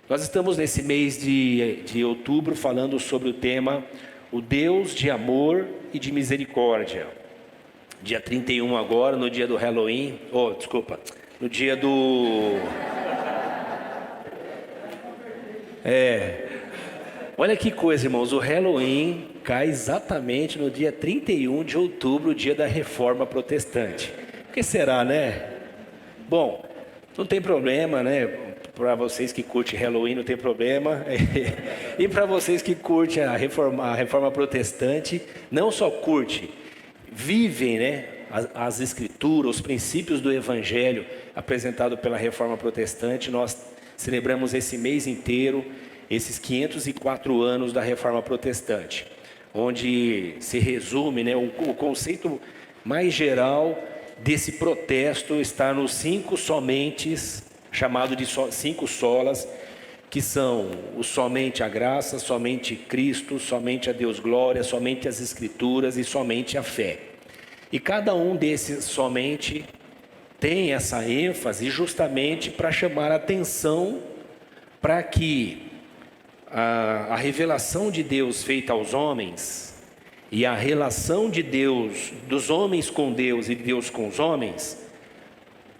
Nós estamos nesse mês de outubro falando sobre o tema o Deus de amor e de misericórdia. Dia 31 agora, no dia do Halloween, no dia do... Olha que coisa, irmãos, o Halloween cai exatamente no dia 31 de outubro, o dia da Reforma Protestante. Por que será, né? Bom, não tem problema, né? Para vocês que curtem Halloween não tem problema. E para vocês que curtem a reforma protestante, não só curte, vivem, né, as escrituras, os princípios do evangelho apresentado pela reforma protestante. Nós celebramos esse mês inteiro, esses 504 anos da reforma protestante, onde se resume, né, o conceito mais geral desse protesto está nos 5 somentes, chamado de 5 solas, que são o somente a graça, somente Cristo, somente a Deus glória, somente as escrituras e somente a fé. E cada um desses somente tem essa ênfase justamente para chamar a atenção para que a revelação de Deus feita aos homens e a relação de Deus, dos homens com Deus e Deus com os homens,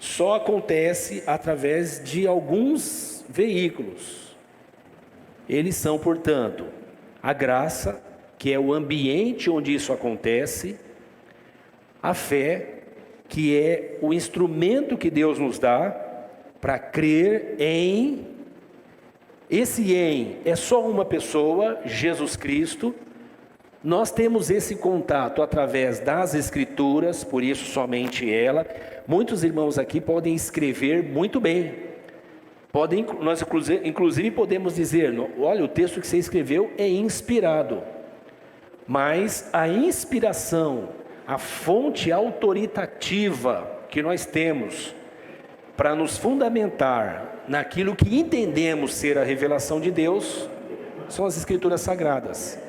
só acontece através de alguns veículos. Eles são, portanto, a graça, que é o ambiente onde isso acontece, a fé, que é o instrumento que Deus nos dá para crer em. Esse em é só uma pessoa, Jesus Cristo. Nós temos esse contato através das escrituras, por isso somente ela. Muitos irmãos aqui podem escrever muito bem. Nós inclusive podemos dizer, olha, o texto que você escreveu é inspirado. Mas a inspiração, a fonte autoritativa que nós temos para nos fundamentar naquilo que entendemos ser a revelação de Deus, são as escrituras sagradas.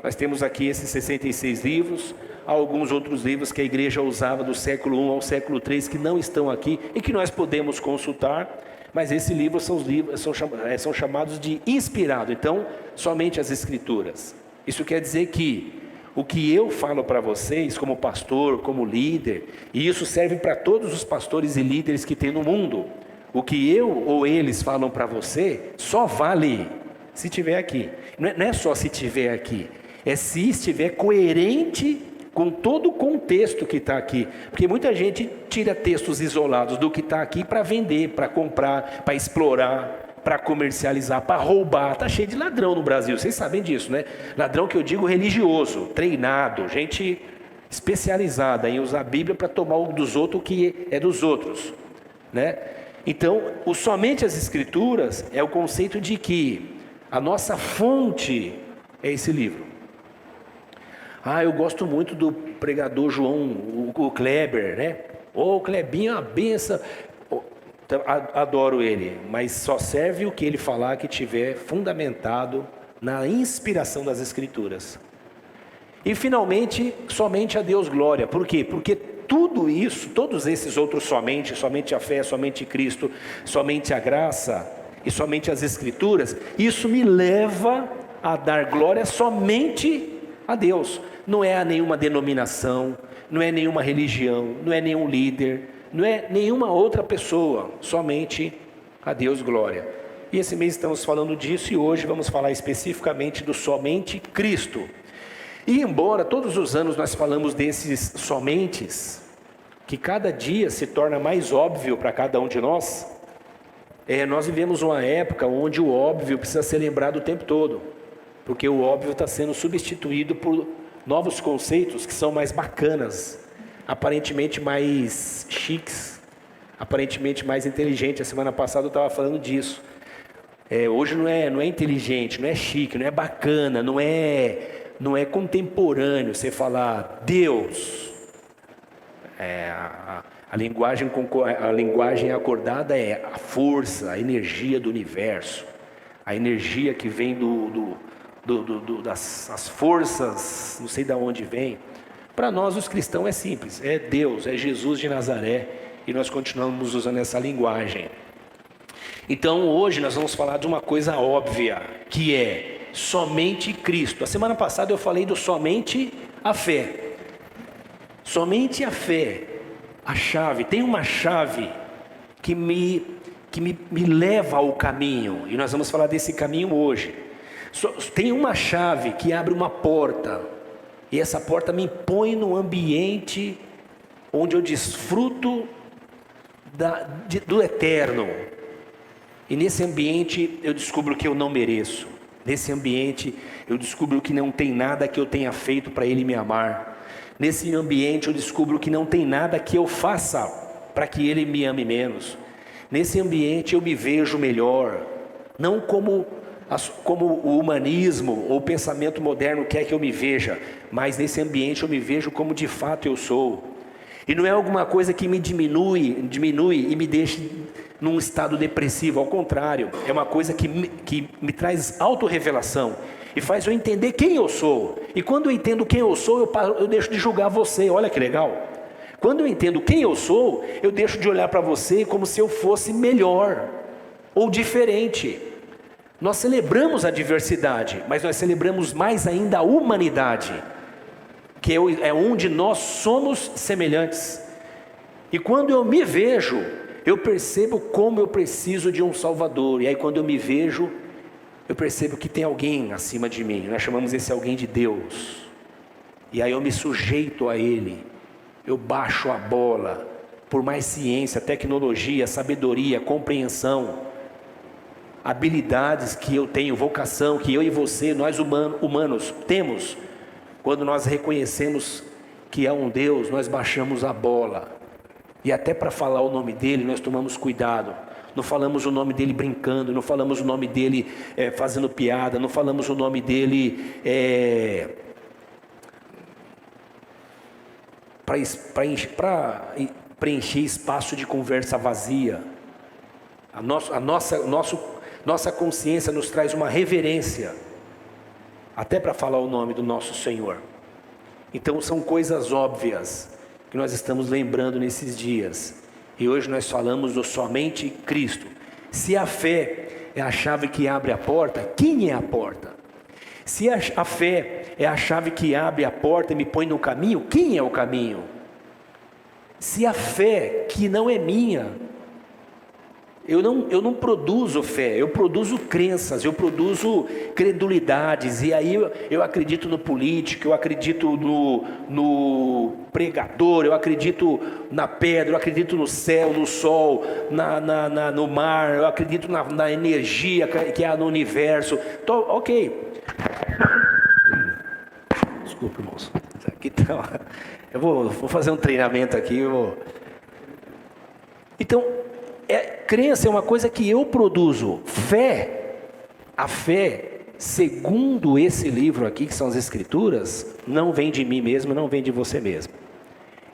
Nós temos aqui esses 66 livros, alguns outros livros que a igreja usava do século I ao século III, que não estão aqui e que nós podemos consultar, mas esses livros são chamados de inspirado, então somente as escrituras. Isso quer dizer que o que eu falo para vocês como pastor, como líder, e isso serve para todos os pastores e líderes que tem no mundo, o que eu ou eles falam para você só vale se estiver aqui. Não é só se estiver aqui, é se estiver coerente com todo o contexto que está aqui. Porque muita gente tira textos isolados do que está aqui para vender, para comprar, para explorar, para comercializar, para roubar. Está cheio de ladrão no Brasil, vocês sabem disso, né? Ladrão que eu digo religioso, treinado, gente especializada em usar a Bíblia para tomar o dos outros o que é dos outros, né? Então, somente as escrituras é o conceito de que a nossa fonte é esse livro. Eu gosto muito do pregador João, o Kleber, né? O Klebinho é uma benção. Adoro ele, mas só serve o que ele falar que tiver fundamentado na inspiração das escrituras. E finalmente, somente a Deus glória. Por quê? Porque tudo isso, todos esses outros somente a fé, somente Cristo, somente a graça e somente as escrituras, isso me leva a dar glória somente a Deus. Não é a nenhuma denominação, não é nenhuma religião, não é nenhum líder, não é nenhuma outra pessoa, somente a Deus glória. E esse mês estamos falando disso e hoje vamos falar especificamente do somente Cristo. E embora todos os anos nós falamos desses somentes, que cada dia se torna mais óbvio para cada um de nós, nós vivemos uma época onde o óbvio precisa ser lembrado o tempo todo, porque o óbvio está sendo substituído por novos conceitos que são mais bacanas, aparentemente mais chiques, aparentemente mais inteligentes. A semana passada eu estava falando disso. Hoje não é inteligente, não é chique, não é bacana, não é contemporâneo você falar Deus. A linguagem acordada é a força, a energia do universo, a energia que vem das forças, não sei de onde vem. Para nós os cristãos é simples, é Deus, é Jesus de Nazaré, e nós continuamos usando essa linguagem. Então hoje nós vamos falar de uma coisa óbvia, que é somente Cristo. A semana passada eu falei do somente a fé. Somente a fé, a chave, tem uma chave que me leva ao caminho, e nós vamos falar desse caminho hoje. Tem uma chave que abre uma porta, e essa porta me põe no ambiente onde eu desfruto do eterno, e nesse ambiente eu descubro que eu não mereço, nesse ambiente eu descubro que não tem nada que eu tenha feito para Ele me amar, nesse ambiente eu descubro que não tem nada que eu faça para que Ele me ame menos, nesse ambiente eu me vejo melhor, não como o humanismo ou o pensamento moderno quer que eu me veja, mas nesse ambiente eu me vejo como de fato eu sou. E não é alguma coisa que me diminui e me deixe num estado depressivo, ao contrário, é uma coisa que me traz autorrevelação e faz eu entender quem eu sou. E quando eu entendo quem eu sou, eu deixo de julgar você. Olha que legal. Quando eu entendo quem eu sou, eu deixo de olhar para você como se eu fosse melhor ou diferente. Nós celebramos a diversidade, mas nós celebramos mais ainda a humanidade, que é onde nós somos semelhantes. E quando eu me vejo, eu percebo como eu preciso de um Salvador. E aí quando eu me vejo, eu percebo que tem alguém acima de mim. Nós chamamos esse alguém de Deus. E aí eu me sujeito a Ele. Eu baixo a bola. Por mais ciência, tecnologia, sabedoria, compreensão, habilidades que eu tenho, vocação, que eu e você, nós humanos temos. Quando nós reconhecemos que é um Deus, nós baixamos a bola. E até para falar o nome dele, nós tomamos cuidado. Não falamos o nome dele brincando, não falamos o nome dele fazendo piada, não falamos o nome dele para preencher espaço de conversa vazia. Nossa consciência nos traz uma reverência, até para falar o nome do nosso Senhor. Então são coisas óbvias que nós estamos lembrando nesses dias. E hoje nós falamos do somente Cristo. Se a fé é a chave que abre a porta, quem é a porta? Se a fé é a chave que abre a porta e me põe no caminho, quem é o caminho? Se a fé que não é minha, eu não produzo fé, eu produzo crenças, eu produzo credulidades, e aí eu acredito no político, eu acredito no pregador, eu acredito na pedra, eu acredito no céu, no sol, no mar, eu acredito na energia que há no universo. Então, ok. Desculpa, irmãos. Aqui tá, eu vou fazer um treinamento aqui. Então, crença é uma coisa que eu produzo. A fé, segundo esse livro aqui, que são as Escrituras, não vem de mim mesmo, não vem de você mesmo.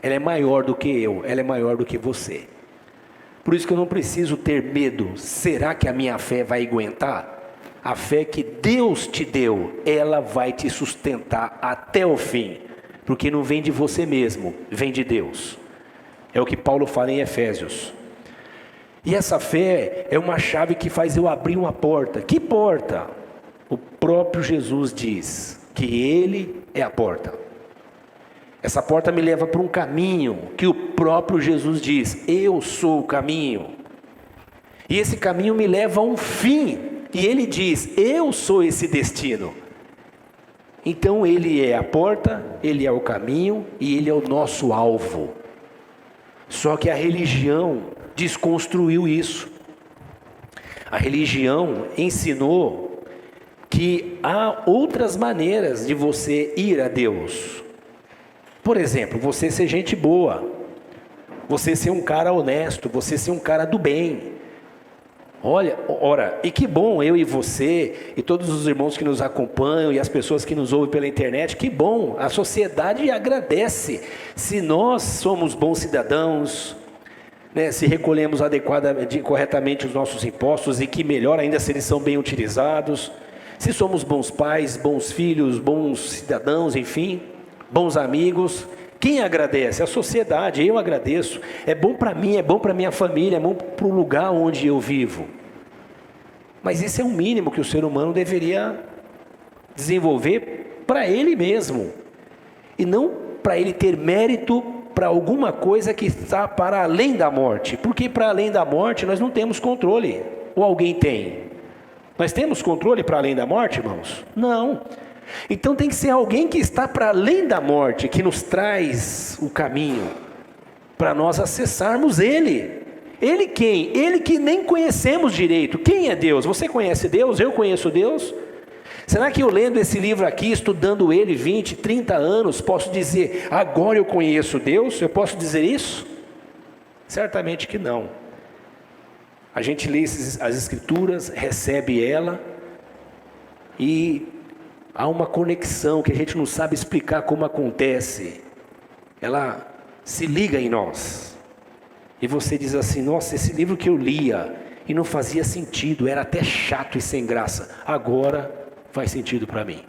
Ela é maior do que eu, ela é maior do que você. Por isso que eu não preciso ter medo. Será que a minha fé vai aguentar? A fé que Deus te deu, ela vai te sustentar até o fim. Porque não vem de você mesmo, vem de Deus. É o que Paulo fala em Efésios. E essa fé é uma chave que faz eu abrir uma porta. Que porta? O próprio Jesus diz que Ele é a porta. Essa porta me leva para um caminho que o próprio Jesus diz: eu sou o caminho. E esse caminho me leva a um fim. E Ele diz: eu sou esse destino. Então Ele é a porta, Ele é o caminho e Ele é o nosso alvo. Só que a religião desconstruiu isso. A religião ensinou que há outras maneiras de você ir a Deus. Por exemplo, você ser gente boa, você ser um cara honesto, você ser um cara do bem. Ora, e que bom eu e você, e todos os irmãos que nos acompanham, e as pessoas que nos ouvem pela internet, que bom, a sociedade agradece, se nós somos bons cidadãos, né, se recolhemos adequadamente, corretamente os nossos impostos, e que melhor ainda se eles são bem utilizados, se somos bons pais, bons filhos, bons cidadãos, enfim, bons amigos. Quem agradece? A sociedade. Eu agradeço. É bom para mim, é bom para minha família, é bom para o lugar onde eu vivo. Mas esse é o mínimo que o ser humano deveria desenvolver para ele mesmo, e não para ele ter mérito para alguma coisa que está para além da morte, porque para além da morte nós não temos controle, ou alguém tem? Nós temos controle para além da morte, irmãos? Não. Então tem que ser alguém que está para além da morte, que nos traz o caminho, para nós acessarmos Ele. Ele quem? Ele que nem conhecemos direito. Quem é Deus? Você conhece Deus? Eu conheço Deus? Será que eu lendo esse livro aqui, estudando ele 20, 30 anos, posso dizer, agora eu conheço Deus? Eu posso dizer isso? Certamente que não. A gente lê as Escrituras, recebe ela, e há uma conexão que a gente não sabe explicar como acontece. Ela se liga em nós. E você diz assim, nossa, esse livro que eu lia, e não fazia sentido, era até chato e sem graça, agora faz sentido para mim.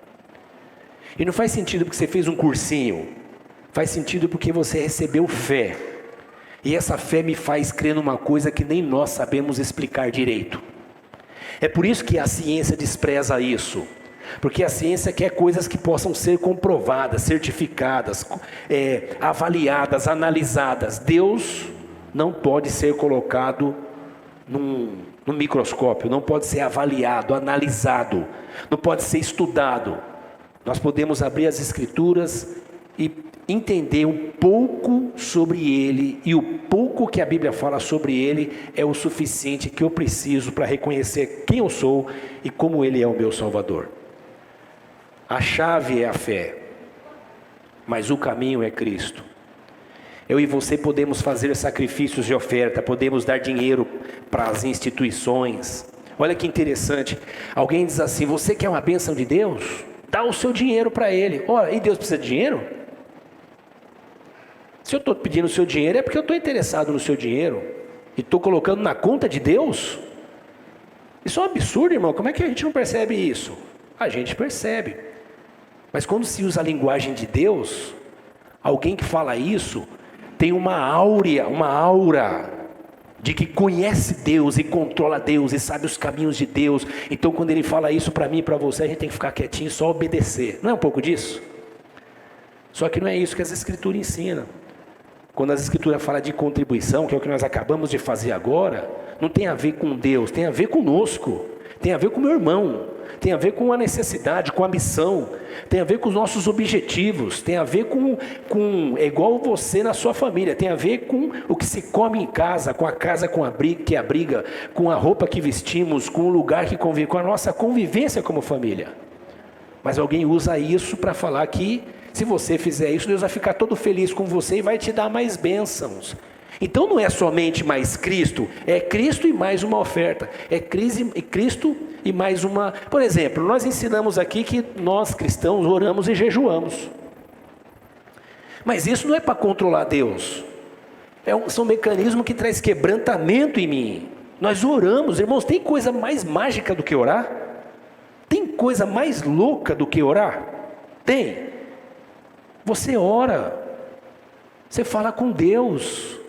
E não faz sentido porque você fez um cursinho, faz sentido porque você recebeu fé, e essa fé me faz crer numa coisa que nem nós sabemos explicar direito. É por isso que a ciência despreza isso, porque a ciência quer coisas que possam ser comprovadas, certificadas, avaliadas, analisadas. Deus não pode ser colocado no microscópio, não pode ser avaliado, analisado, não pode ser estudado. Nós podemos abrir as Escrituras e entender um pouco sobre Ele, e o pouco que a Bíblia fala sobre Ele é o suficiente que eu preciso para reconhecer quem eu sou e como Ele é o meu Salvador. A chave é a fé, mas o caminho é Cristo. Eu e você podemos fazer sacrifícios de oferta, podemos dar dinheiro para as instituições. Olha que interessante, alguém diz assim, você quer uma bênção de Deus? Dá o seu dinheiro para Ele. Ora, e Deus precisa de dinheiro? Se eu estou pedindo o seu dinheiro, é porque eu estou interessado no seu dinheiro, e estou colocando na conta de Deus? Isso é um absurdo, irmão. Como é que a gente não percebe isso? A gente percebe, mas quando se usa a linguagem de Deus, alguém que fala isso, tem uma aura de que conhece Deus e controla Deus e sabe os caminhos de Deus. Então quando ele fala isso para mim e para você, a gente tem que ficar quietinho e só obedecer. Não é um pouco disso? Só que não é isso que as Escrituras ensinam. Quando as Escrituras falam de contribuição, que é o que nós acabamos de fazer agora, não tem a ver com Deus, tem a ver conosco, tem a ver com o meu irmão, tem a ver com a necessidade, com a missão, tem a ver com os nossos objetivos, tem a ver com é igual você na sua família, tem a ver com o que se come em casa com que abriga, com a roupa que vestimos, com o lugar que convive, com a nossa convivência como família. Mas alguém usa isso para falar que se você fizer isso, Deus vai ficar todo feliz com você e vai te dar mais bênçãos. Então não é somente mais Cristo, é Cristo e mais uma oferta, é Cristo e mais uma... Por exemplo, nós ensinamos aqui que nós cristãos oramos e jejuamos, mas isso não é para controlar Deus, são mecanismos que traz quebrantamento em mim. Nós oramos, irmãos, tem coisa mais mágica do que orar? Tem coisa mais louca do que orar? Tem. Você ora, você fala com Deus,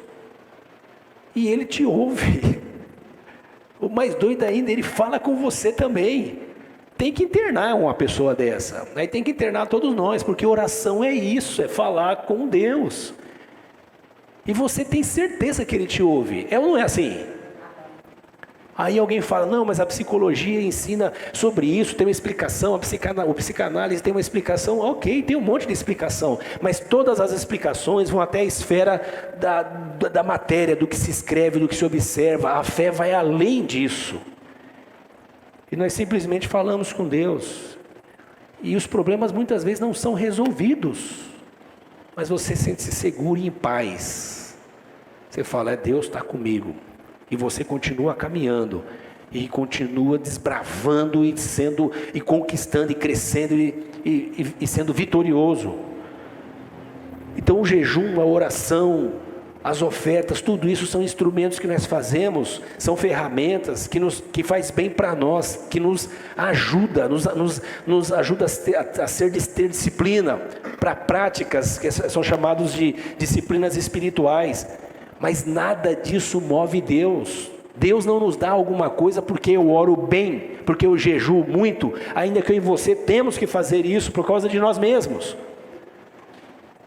e Ele te ouve. O mais doido ainda, Ele fala com você também. Tem que internar uma pessoa dessa, aí tem que internar todos nós, porque oração é isso, é falar com Deus, e você tem certeza que Ele te ouve, ou não é assim? Aí alguém fala, não, mas a psicologia ensina sobre isso, tem uma explicação, o psicanálise tem uma explicação, ok, tem um monte de explicação, mas todas as explicações vão até a esfera da matéria, do que se escreve, do que se observa. A fé vai além disso, e nós simplesmente falamos com Deus, e os problemas muitas vezes não são resolvidos, mas você sente-se seguro e em paz. Você fala, Deus está comigo. E você continua caminhando, e continua desbravando, e conquistando, e crescendo, e sendo vitorioso. Então o jejum, a oração, as ofertas, tudo isso são instrumentos que nós fazemos, são ferramentas que faz bem para nós, que nos ajuda, nos ajuda a ter disciplina, para práticas que são chamadas de disciplinas espirituais. Mas nada disso move Deus. Deus não nos dá alguma coisa porque eu oro bem, porque eu jejuo muito, ainda que eu e você temos que fazer isso por causa de nós mesmos.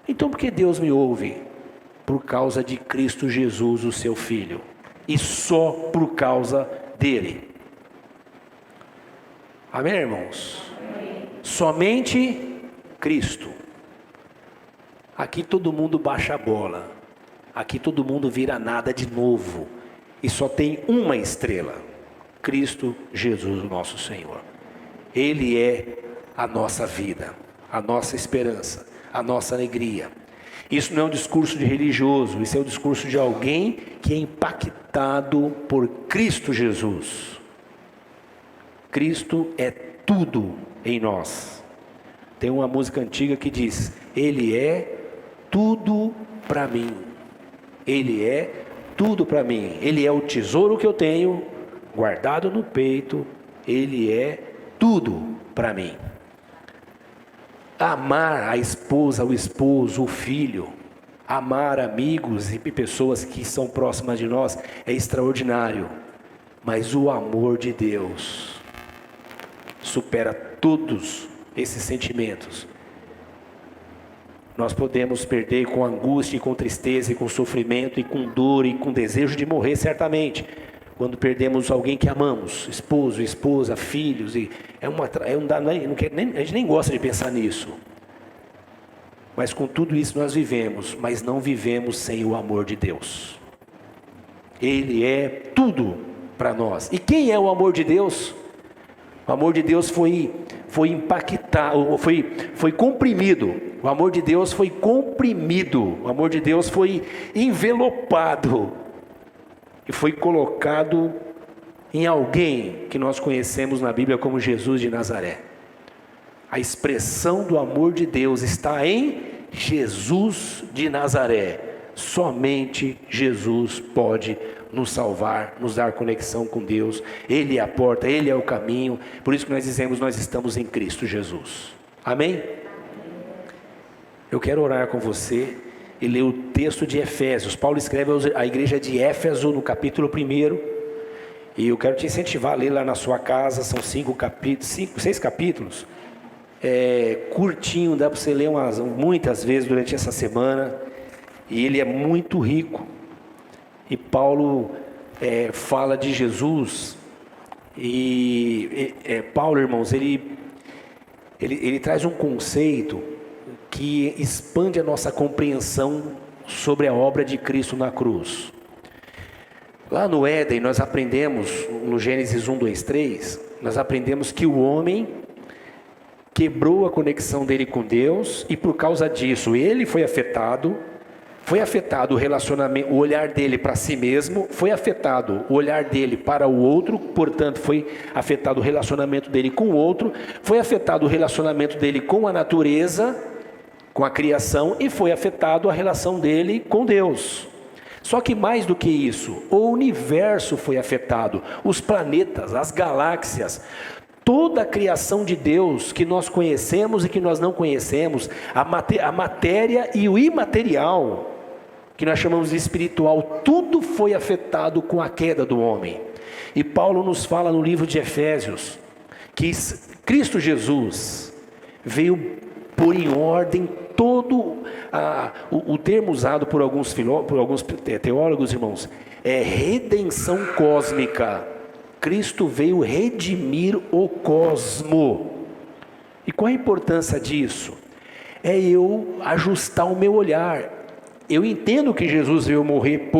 Então por que Deus me ouve? Por causa de Cristo Jesus, o seu Filho, e só por causa dele. Amém, irmãos? Amém. Somente Cristo. Aqui todo mundo baixa a bola, aqui todo mundo vira nada de novo, e só tem uma estrela: Cristo Jesus, o nosso Senhor. Ele é a nossa vida, a nossa esperança, a nossa alegria. Isso não é um discurso de religioso, isso é o discurso de alguém que é impactado por Cristo Jesus. Cristo é tudo em nós. Tem uma música antiga que diz: Ele é tudo para mim. Ele é tudo para mim. Ele é o tesouro que eu tenho guardado no peito. Ele é tudo para mim. Amar a esposa, o esposo, o filho, amar amigos e pessoas que são próximas de nós é extraordinário. Mas o amor de Deus supera todos esses sentimentos. Nós podemos perder com angústia, e com tristeza, e com sofrimento, e com dor, e com desejo de morrer, certamente, quando perdemos alguém que amamos, esposo, esposa, filhos, e a gente nem gosta de pensar nisso. Mas com tudo isso nós vivemos, mas não vivemos sem o amor de Deus. Ele é tudo para nós. E quem é o amor de Deus? O amor de Deus foi impactado, foi comprimido. O amor de Deus foi comprimido. O amor de Deus foi envelopado e foi colocado em alguém que nós conhecemos na Bíblia como Jesus de Nazaré. A expressão do amor de Deus está em Jesus de Nazaré. Somente Jesus pode nos salvar, nos dar conexão com Deus. Ele é a porta, Ele é o caminho. Por isso que nós dizemos: nós estamos em Cristo Jesus. Amém? Eu quero orar com você e ler o texto de Efésios. Paulo escreve à igreja de Éfeso no capítulo 1. E eu quero te incentivar a ler lá na sua casa. São 6 capítulos. Curtinho, dá para você ler muitas vezes durante essa semana. E ele é muito rico. E Paulo fala de Jesus. E Paulo, irmãos, ele traz um conceito que expande a nossa compreensão sobre a obra de Cristo na cruz. Lá no Éden nós aprendemos, no Gênesis 1, 2, 3, nós aprendemos que o homem quebrou a conexão dele com Deus, e por causa disso ele foi afetado o relacionamento, o olhar dele para si mesmo, foi afetado o olhar dele para o outro, portanto foi afetado o relacionamento dele com o outro, foi afetado o relacionamento dele com a natureza, com a criação, e foi afetado a relação dele com Deus. Só que mais do que isso, o universo foi afetado, os planetas, as galáxias, toda a criação de Deus que nós conhecemos e que nós não conhecemos, a matéria e o imaterial, que nós chamamos de espiritual, tudo foi afetado com a queda do homem. E Paulo nos fala no livro de Efésios que Cristo Jesus veio pôr em ordem todo o termo usado por alguns teólogos, irmãos, é redenção cósmica. Cristo veio redimir o cosmo. E qual a importância disso? É eu ajustar o meu olhar. Eu entendo que Jesus veio morrer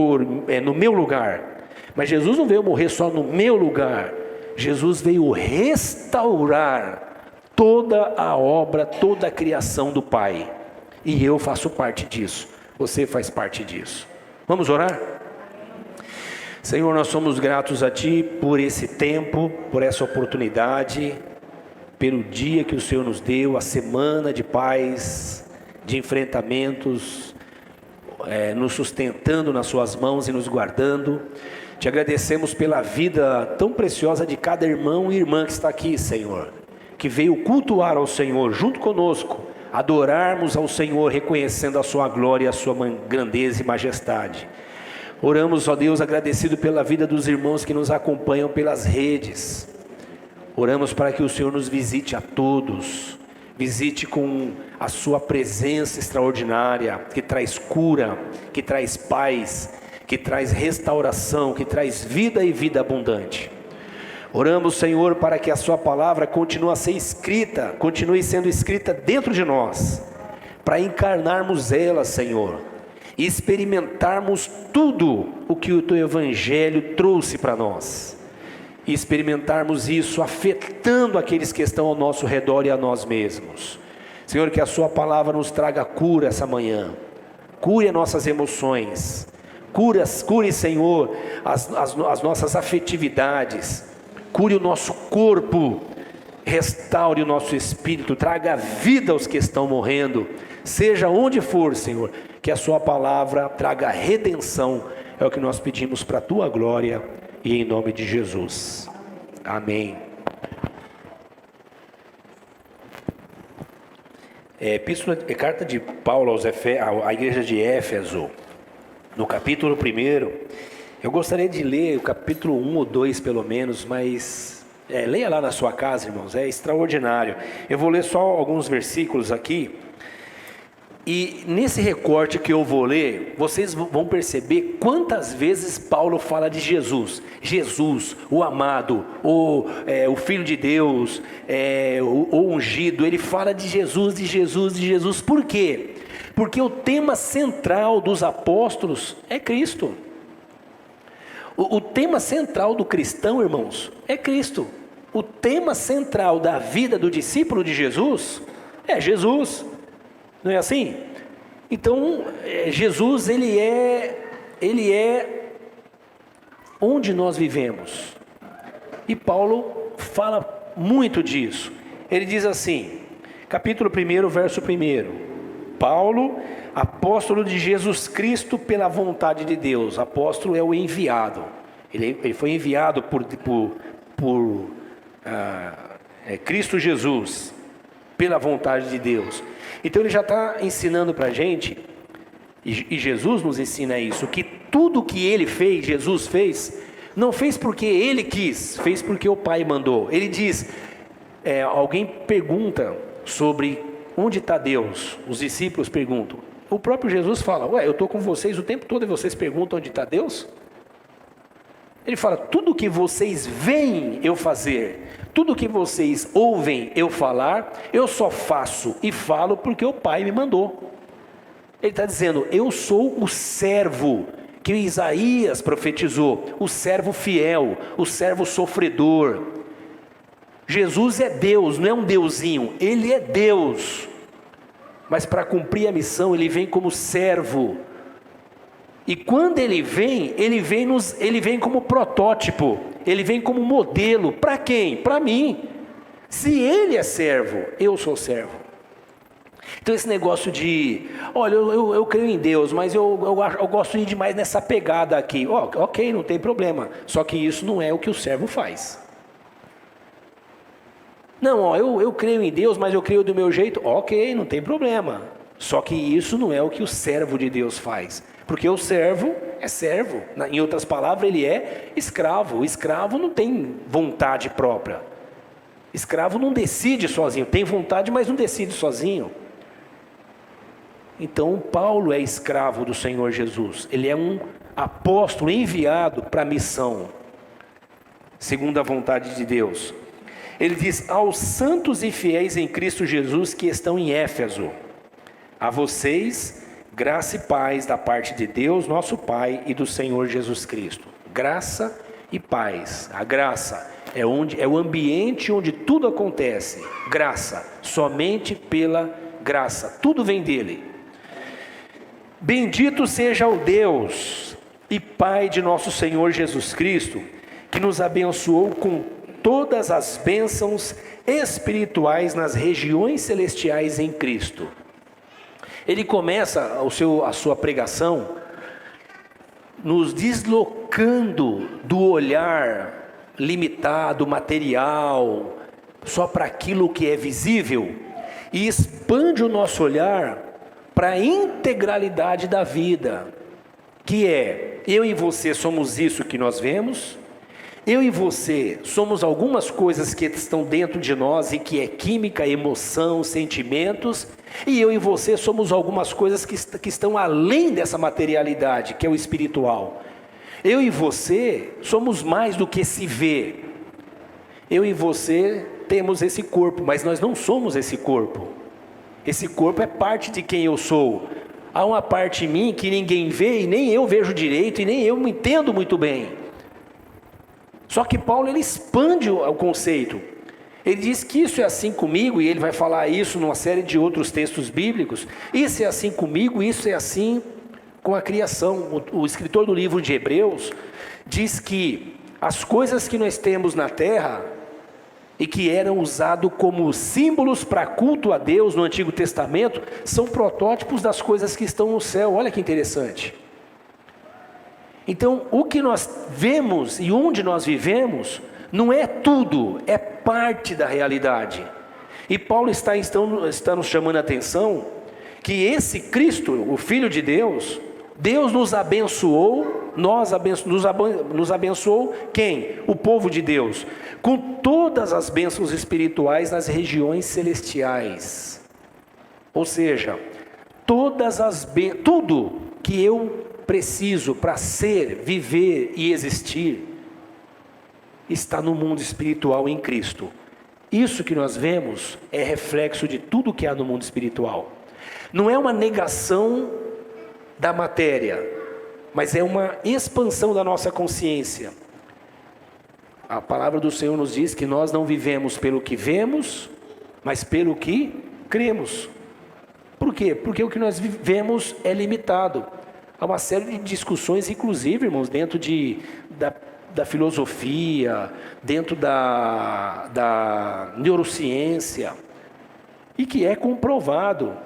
no meu lugar, mas Jesus não veio morrer só no meu lugar. Jesus veio restaurar toda a obra, toda a criação do Pai. E eu faço parte disso. Você faz parte disso. Vamos orar? Senhor, nós somos gratos a Ti por esse tempo, por essa oportunidade, pelo dia que o Senhor nos deu, a semana de paz, de enfrentamentos, nos sustentando nas Suas mãos e nos guardando. Te agradecemos pela vida tão preciosa de cada irmão e irmã que está aqui, Senhor, que veio cultuar ao Senhor junto conosco, adorarmos ao Senhor, reconhecendo a Sua glória, a Sua grandeza e majestade. Oramos, ó Deus, agradecido pela vida dos irmãos que nos acompanham pelas redes. Oramos para que o Senhor nos visite a todos, visite com a sua presença extraordinária, que traz cura, que traz paz, que traz restauração, que traz vida e vida abundante. Oramos, Senhor, para que a sua palavra continue sendo escrita dentro de nós, para encarnarmos ela, Senhor, e experimentarmos tudo o que o teu evangelho trouxe para nós, e experimentarmos isso afetando aqueles que estão ao nosso redor e a nós mesmos. Senhor, que a sua palavra nos traga cura essa manhã, cure as nossas emoções, cure, Senhor, as nossas afetividades, cure o nosso corpo, restaure o nosso espírito, traga vida aos que estão morrendo, seja onde for, Senhor, que a sua palavra traga redenção, é o que nós pedimos para a tua glória e em nome de Jesus, amém. Carta de Paulo à igreja de Éfeso, no capítulo 1, eu gostaria de ler o capítulo 1 ou 2 pelo menos, mas leia lá na sua casa, irmãos, é extraordinário. Eu vou ler só alguns versículos aqui, e nesse recorte que eu vou ler, vocês vão perceber quantas vezes Paulo fala de Jesus, o amado, o Filho de Deus, o ungido. Ele fala de Jesus, por quê? Porque o tema central dos apóstolos é Cristo. O tema central do cristão, irmãos, é Cristo. O tema central da vida do discípulo de Jesus é Jesus. Não é assim? Então, Jesus, ele é onde nós vivemos. E Paulo fala muito disso. Ele diz assim, capítulo 1, verso 1. Paulo, apóstolo de Jesus Cristo pela vontade de Deus. Apóstolo é o enviado. Ele foi enviado por Cristo Jesus, pela vontade de Deus. Então ele já está ensinando para a gente, e Jesus nos ensina isso, que tudo que ele fez, Jesus fez, não fez porque ele quis, fez porque o Pai mandou. Ele diz, alguém pergunta sobre onde está Deus, os discípulos perguntam, o próprio Jesus fala, eu estou com vocês o tempo todo e vocês perguntam onde está Deus? Ele fala, tudo que vocês veem eu fazer, tudo que vocês ouvem eu falar, eu só faço e falo porque o Pai me mandou. Ele está dizendo, eu sou o servo que Isaías profetizou, o servo fiel, o servo sofredor. Jesus é Deus, não é um deusinho, ele é Deus, mas para cumprir a missão ele vem como servo. E quando ele vem como protótipo, ele vem como modelo. Para quem? Para mim. Se ele é servo, eu sou servo. Então esse negócio de, olha, eu creio em Deus, mas eu gosto de ir demais nessa pegada aqui. Ok, não tem problema. Só que isso não é o que o servo faz. Não, eu creio em Deus, mas eu creio do meu jeito. Ok, não tem problema. Só que isso não é o que o servo de Deus faz. Porque o servo é servo. Em outras palavras, ele é escravo. O escravo não tem vontade própria. Escravo não decide sozinho. Tem vontade, mas não decide sozinho. Então, Paulo é escravo do Senhor Jesus. Ele é um apóstolo enviado para a missão, segundo a vontade de Deus. Ele diz, aos santos e fiéis em Cristo Jesus que estão em Éfeso, a vocês, graça e paz da parte de Deus, nosso Pai, e do Senhor Jesus Cristo. Graça e paz. A graça é o ambiente onde tudo acontece. Graça, somente pela graça. Tudo vem dele. Bendito seja o Deus e Pai de nosso Senhor Jesus Cristo, que nos abençoou com todas as bênçãos espirituais nas regiões celestiais em Cristo. Ele começa a sua pregação nos deslocando do olhar limitado, material, só para aquilo que é visível, e expande o nosso olhar para a integralidade da vida, que é eu e você somos isso que nós vemos. Eu e você somos algumas coisas que estão dentro de nós e que é química, emoção, sentimentos. E eu e você somos algumas coisas que estão além dessa materialidade, que é o espiritual. Eu e você somos mais do que se vê. Eu e você temos esse corpo, mas nós não somos esse corpo. Esse corpo é parte de quem eu sou. Há uma parte em mim que ninguém vê e nem eu vejo direito e nem eu me entendo muito bem. Só que Paulo ele expande o conceito. Ele diz que isso é assim comigo, e ele vai falar isso numa série de outros textos bíblicos. Isso é assim comigo, isso é assim com a criação. O escritor do livro de Hebreus diz que as coisas que nós temos na terra e que eram usados como símbolos para culto a Deus no Antigo Testamento são protótipos das coisas que estão no céu. Olha que interessante. Então, o que nós vemos e onde nós vivemos não é tudo, é parte da realidade. E Paulo está nos chamando a atenção que esse Cristo, o Filho de Deus, Deus nos abençoou, nos abençoou quem? O povo de Deus, com todas as bênçãos espirituais nas regiões celestiais. Ou seja, tudo que eu preciso para ser, viver e existir, está no mundo espiritual em Cristo. Isso que nós vemos é reflexo de tudo que há no mundo espiritual. Não é uma negação da matéria, mas é uma expansão da nossa consciência. A palavra do Senhor nos diz que nós não vivemos pelo que vemos, mas pelo que cremos. Por quê? Porque o que nós vivemos é limitado. Há uma série de discussões, inclusive, irmãos, dentro da filosofia, dentro da neurociência, e que é comprovado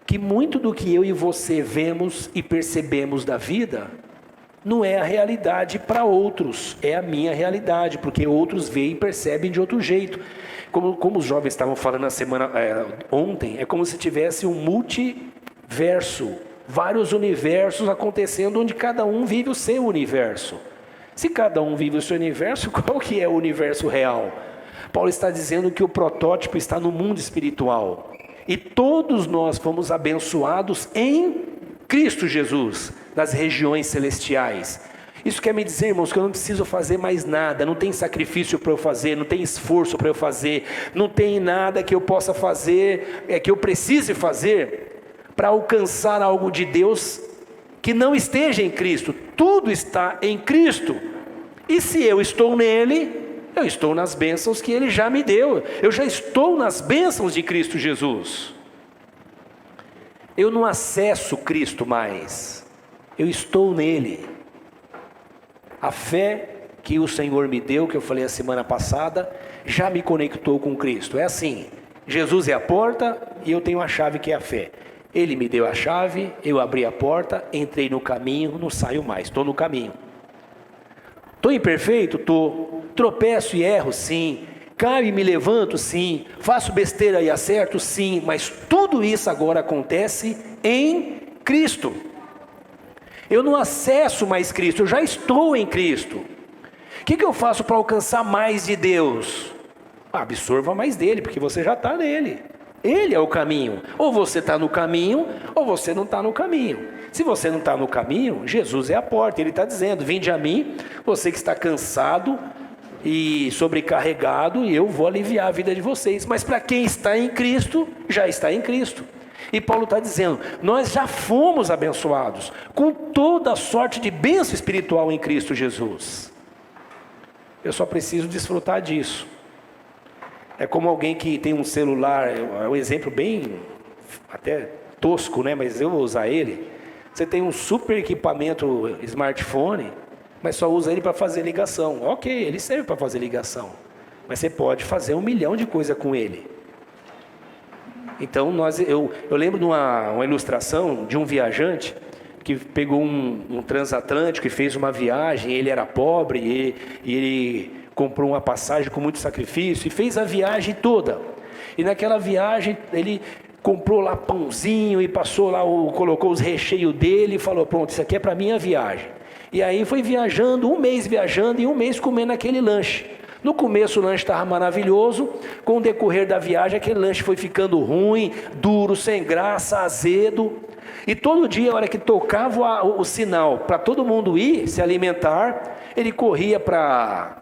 que muito do que eu e você vemos e percebemos da vida não é a realidade para outros, é a minha realidade, porque outros veem e percebem de outro jeito. Como os jovens estavam falando ontem, é como se tivesse um multiverso, vários universos acontecendo, onde cada um vive o seu universo. Se cada um vive o seu universo, qual que é o universo real? Paulo está dizendo que o protótipo está no mundo espiritual. E todos nós fomos abençoados em Cristo Jesus, nas regiões celestiais. Isso quer me dizer, irmãos, que eu não preciso fazer mais nada, não tem sacrifício para eu fazer, não tem esforço para eu fazer, não tem nada que eu possa fazer, que eu precise fazer para alcançar algo de Deus que não esteja em Cristo. Tudo está em Cristo. E se eu estou nele, eu estou nas bênçãos que ele já me deu. Eu já estou nas bênçãos de Cristo Jesus. Eu não acesso Cristo mais, eu estou nele. A fé que o Senhor me deu, que eu falei a semana passada, já me conectou com Cristo. É assim, Jesus é a porta e eu tenho a chave que é a fé. Ele me deu a chave, eu abri a porta, entrei no caminho, não saio mais, estou no caminho. Estou imperfeito? Estou. Tropeço e erro? Sim. Caio e me levanto? Sim. Faço besteira e acerto? Sim. Mas tudo isso agora acontece em Cristo. Eu não acesso mais Cristo, eu já estou em Cristo. O que eu faço para alcançar mais de Deus? Absorva mais dele, porque você já está nele. Ele é o caminho. Ou você está no caminho, ou você não está no caminho. Se você não está no caminho, Jesus é a porta. Ele está dizendo: vinde a mim, você que está cansado e sobrecarregado, e eu vou aliviar a vida de vocês. Mas para quem está em Cristo, já está em Cristo. E Paulo está dizendo: nós já fomos abençoados com toda a sorte de bênção espiritual em Cristo Jesus. Eu só preciso desfrutar disso. É como alguém que tem um celular, é um exemplo bem até tosco, né? Mas eu vou usar ele. Você tem um super equipamento smartphone, mas só usa ele para fazer ligação. Ok, ele serve para fazer ligação, mas você pode fazer 1 milhão de coisas com ele. Então eu lembro de uma ilustração de um viajante que pegou um transatlântico e fez uma viagem. Ele era pobre e ele comprou uma passagem com muito sacrifício e fez a viagem toda. E naquela viagem ele comprou lá pãozinho e passou lá, colocou os recheios dele e falou: pronto, isso aqui é para minha viagem. E aí foi viajando, um mês viajando e um mês comendo aquele lanche. No começo o lanche estava maravilhoso, com o decorrer da viagem aquele lanche foi ficando ruim, duro, sem graça, azedo. E todo dia, a hora que tocava o sinal para todo mundo ir se alimentar, ele corria para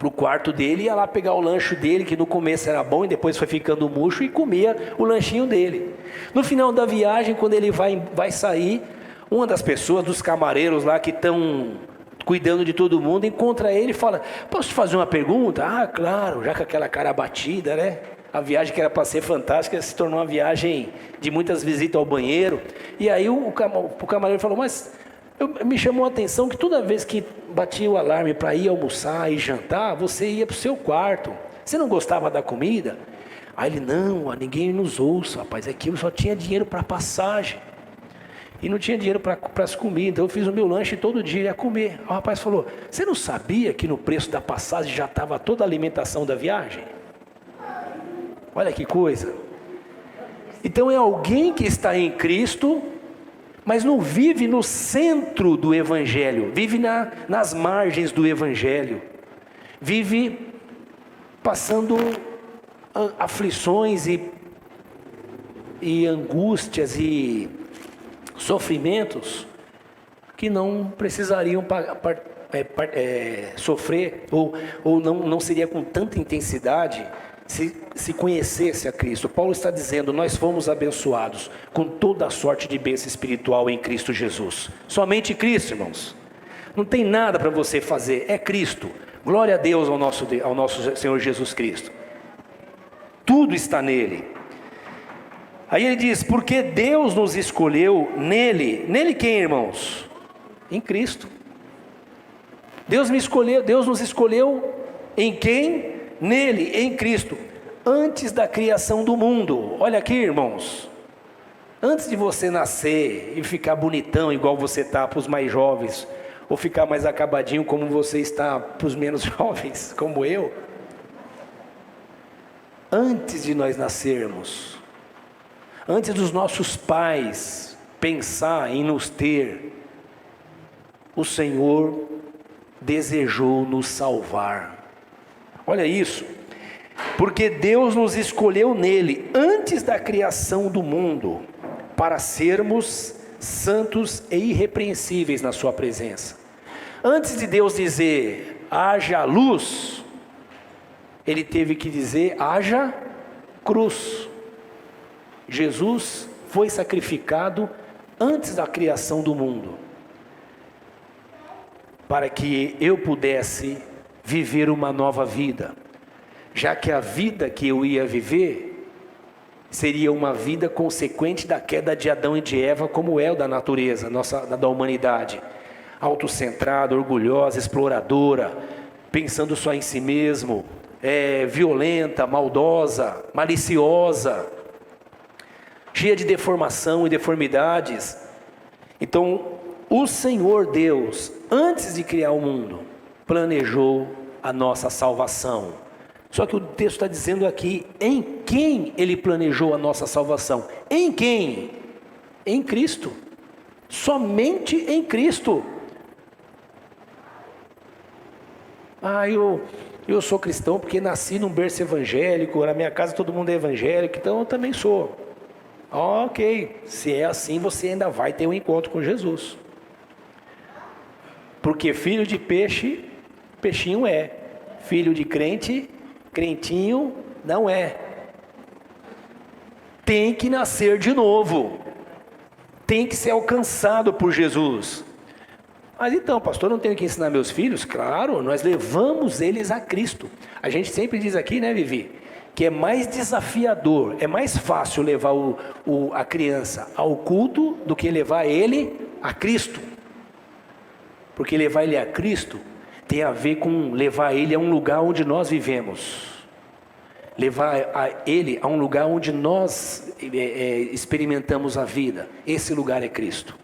o quarto dele, ia lá pegar o lanche dele, que no começo era bom e depois foi ficando murcho, e comia o lanchinho dele. No final da viagem, quando ele vai sair, uma das pessoas, dos camareiros lá que estão cuidando de todo mundo, encontra ele e fala: posso te fazer uma pergunta? Ah, claro, já com aquela cara abatida, né? A viagem que era para ser fantástica se tornou uma viagem de muitas visitas ao banheiro. E aí o camareiro falou: mas me chamou a atenção que toda vez que batia o alarme para ir almoçar e jantar, você ia para o seu quarto. Você não gostava da comida? Aí ele: não, ninguém nos ouça, rapaz, aqui eu só tinha dinheiro para passagem. E não tinha dinheiro para as comidas, então eu fiz o meu lanche todo dia, ia comer. O rapaz falou: você não sabia que no preço da passagem já estava toda a alimentação da viagem? Olha que coisa. Então é alguém que está em Cristo, mas não vive no centro do Evangelho, vive nas margens do Evangelho, vive passando aflições e angústias e sofrimentos que não precisariam sofrer, ou não seria com tanta intensidade se conhecesse a Cristo. Paulo está dizendo: nós fomos abençoados com toda a sorte de bênção espiritual em Cristo Jesus. Somente Cristo, irmãos. Não tem nada para você fazer, é Cristo. Glória a Deus ao nosso Senhor Jesus Cristo. Tudo está nele. Aí ele diz: porque Deus nos escolheu nele. Nele quem, irmãos? Em Cristo. Deus nos escolheu em quem? Nele, em Cristo, antes da criação do mundo. Olha aqui, irmãos, antes de você nascer e ficar bonitão igual você está para os mais jovens, ou ficar mais acabadinho como você está para os menos jovens, como eu, antes de nós nascermos, antes dos nossos pais pensar em nos ter, o Senhor desejou nos salvar. Olha isso, porque Deus nos escolheu nele, antes da criação do mundo, para sermos santos e irrepreensíveis na sua presença. Antes de Deus dizer: haja luz, Ele teve que dizer: haja cruz. Jesus foi sacrificado antes da criação do mundo, para que eu pudesse viver uma nova vida, já que a vida que eu ia viver seria uma vida consequente da queda de Adão e de Eva, como é o da natureza, da humanidade, autocentrada, orgulhosa, exploradora, pensando só em si mesmo, violenta, maldosa, maliciosa, cheia de deformação e deformidades. Então, o Senhor Deus, antes de criar o mundo, planejou a nossa salvação. Só que o texto está dizendo aqui: em quem Ele planejou a nossa salvação? Em quem? Em Cristo. Somente em Cristo. Eu sou cristão porque nasci num berço evangélico, na minha casa todo mundo é evangélico, então eu também sou. Ok, se é assim, você ainda vai ter um encontro com Jesus. Porque filho de peixe, peixinho é. Filho de crente, crentinho não é. Tem que nascer de novo. Tem que ser alcançado por Jesus. Mas então, pastor, não tenho que ensinar meus filhos? Claro, nós levamos eles a Cristo. A gente sempre diz aqui, né, Vivi, que é mais desafiador, é mais fácil levar a criança ao culto do que levar ele a Cristo. Porque levar ele a Cristo tem a ver com levar ele a um lugar onde nós vivemos. Levar ele a um lugar onde nós experimentamos a vida. Esse lugar é Cristo.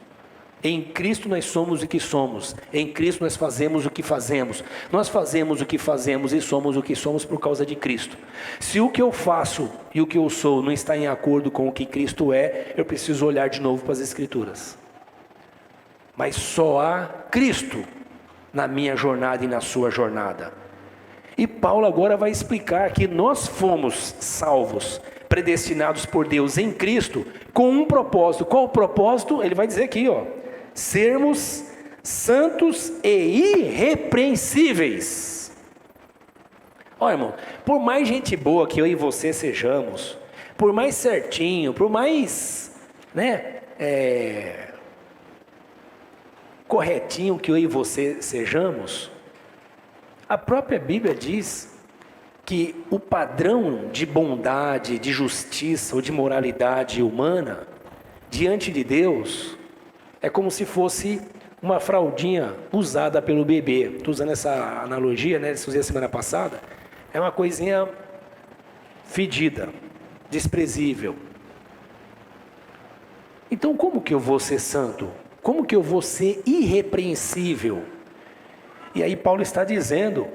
Em Cristo nós somos o que somos. Em Cristo nós fazemos o que fazemos. Nós fazemos o que fazemos e somos o que somos por causa de Cristo. Se o que eu faço e o que eu sou não está em acordo com o que Cristo é, eu preciso olhar de novo para as Escrituras. mas só há Cristo na minha jornada e na sua jornada. E Paulo agora vai explicar que nós fomos salvos, predestinados por Deus em Cristo, com um propósito. Qual o propósito? Ele vai dizer aqui, sermos santos e irrepreensíveis. Olha, irmão, por mais gente boa que eu e você sejamos, por mais certinho, por mais, corretinho que eu e você sejamos, a própria Bíblia diz que o padrão de bondade, de justiça ou de moralidade humana diante de Deus é como se fosse uma fraldinha usada pelo bebê. Estou usando essa analogia, que usei a semana passada. É uma coisinha fedida, desprezível. Então como que eu vou ser santo? Como que eu vou ser irrepreensível? E aí Paulo está dizendo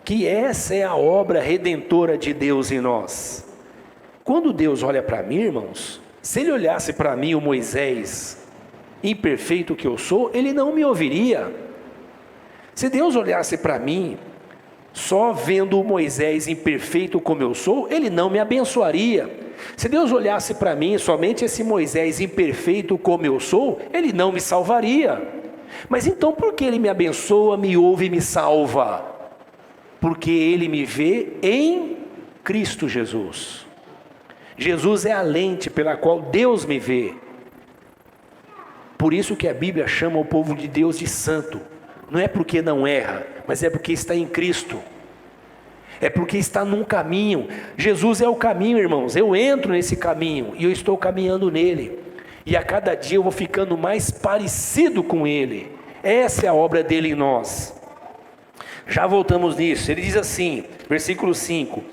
que essa é a obra redentora de Deus em nós. Quando Deus olha para mim, irmãos, se Ele olhasse para mim, o Moisés, imperfeito que eu sou, Ele não me ouviria. Se Deus olhasse para mim, só vendo o Moisés imperfeito como eu sou, Ele não me abençoaria. Se Deus olhasse para mim, somente esse Moisés imperfeito como eu sou, Ele não me salvaria. Mas então por que Ele me abençoa, me ouve e me salva? Porque Ele me vê em Cristo Jesus. Jesus é a lente pela qual Deus me vê. Por isso que a Bíblia chama o povo de Deus de santo. Não é porque não erra, mas é porque está em Cristo. É porque está num caminho. Jesus é o caminho, irmãos. Eu entro nesse caminho e eu estou caminhando nele. E a cada dia eu vou ficando mais parecido com Ele. Essa é a obra dele em nós. Já voltamos nisso. Ele diz assim, versículo 5: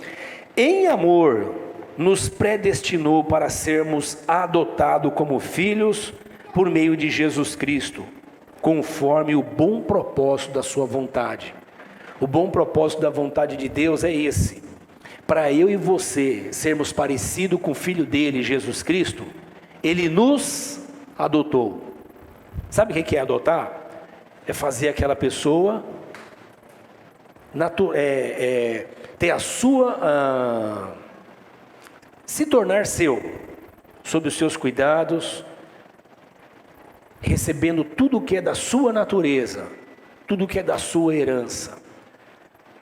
em amor nos predestinou para sermos adotados como filhos por meio de Jesus Cristo, conforme o bom propósito da sua vontade. O bom propósito da vontade de Deus é esse: para eu e você sermos parecidos com o Filho dele, Jesus Cristo. Ele nos adotou. Sabe o que é adotar? É fazer aquela pessoa ter a sua, se tornar seu, sob os seus cuidados, recebendo tudo o que é da sua natureza, tudo o que é da sua herança.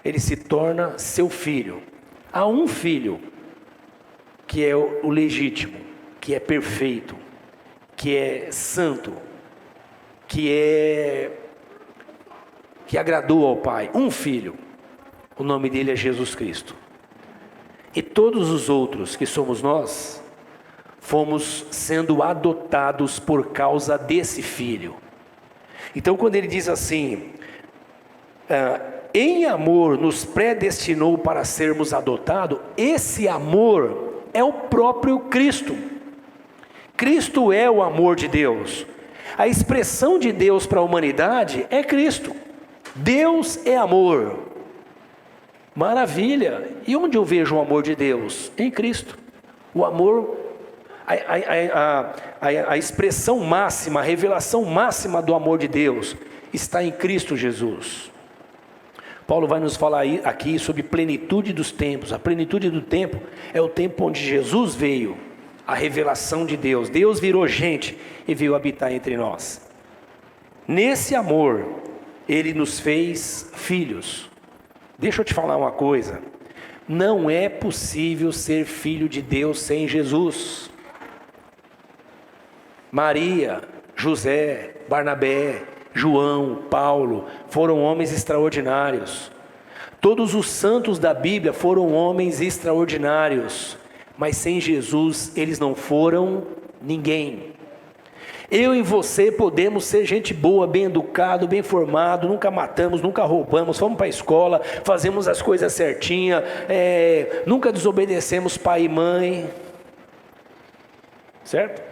Ele se torna seu filho. Há um filho que é o legítimo, que é perfeito, que é santo, que agradou ao Pai. Um filho. O nome dele é Jesus Cristo. E todos os outros, que somos nós, fomos sendo adotados por causa desse filho. Então quando ele diz assim, em amor nos predestinou para sermos adotados, esse amor é o próprio Cristo. Cristo é o amor de Deus. A expressão de Deus para a humanidade é Cristo. Deus é amor. Maravilha! E onde eu vejo o amor de Deus? Em Cristo. O amor, a expressão máxima, a revelação máxima do amor de Deus está em Cristo Jesus. Paulo vai nos falar aqui sobre plenitude dos tempos. A plenitude do tempo é o tempo onde Jesus veio, a revelação de Deus. Deus virou gente e veio habitar entre nós. Nesse amor, Ele nos fez filhos. Deixa eu te falar uma coisa: não é possível ser filho de Deus sem Jesus. Maria, José, Barnabé, João, Paulo foram homens extraordinários. Todos os santos da Bíblia foram homens extraordinários, mas sem Jesus eles não foram ninguém. Eu e você podemos ser gente boa, bem educado, bem formado, nunca matamos, nunca roubamos, fomos para a escola, fazemos as coisas certinhas, nunca desobedecemos pai e mãe, certo?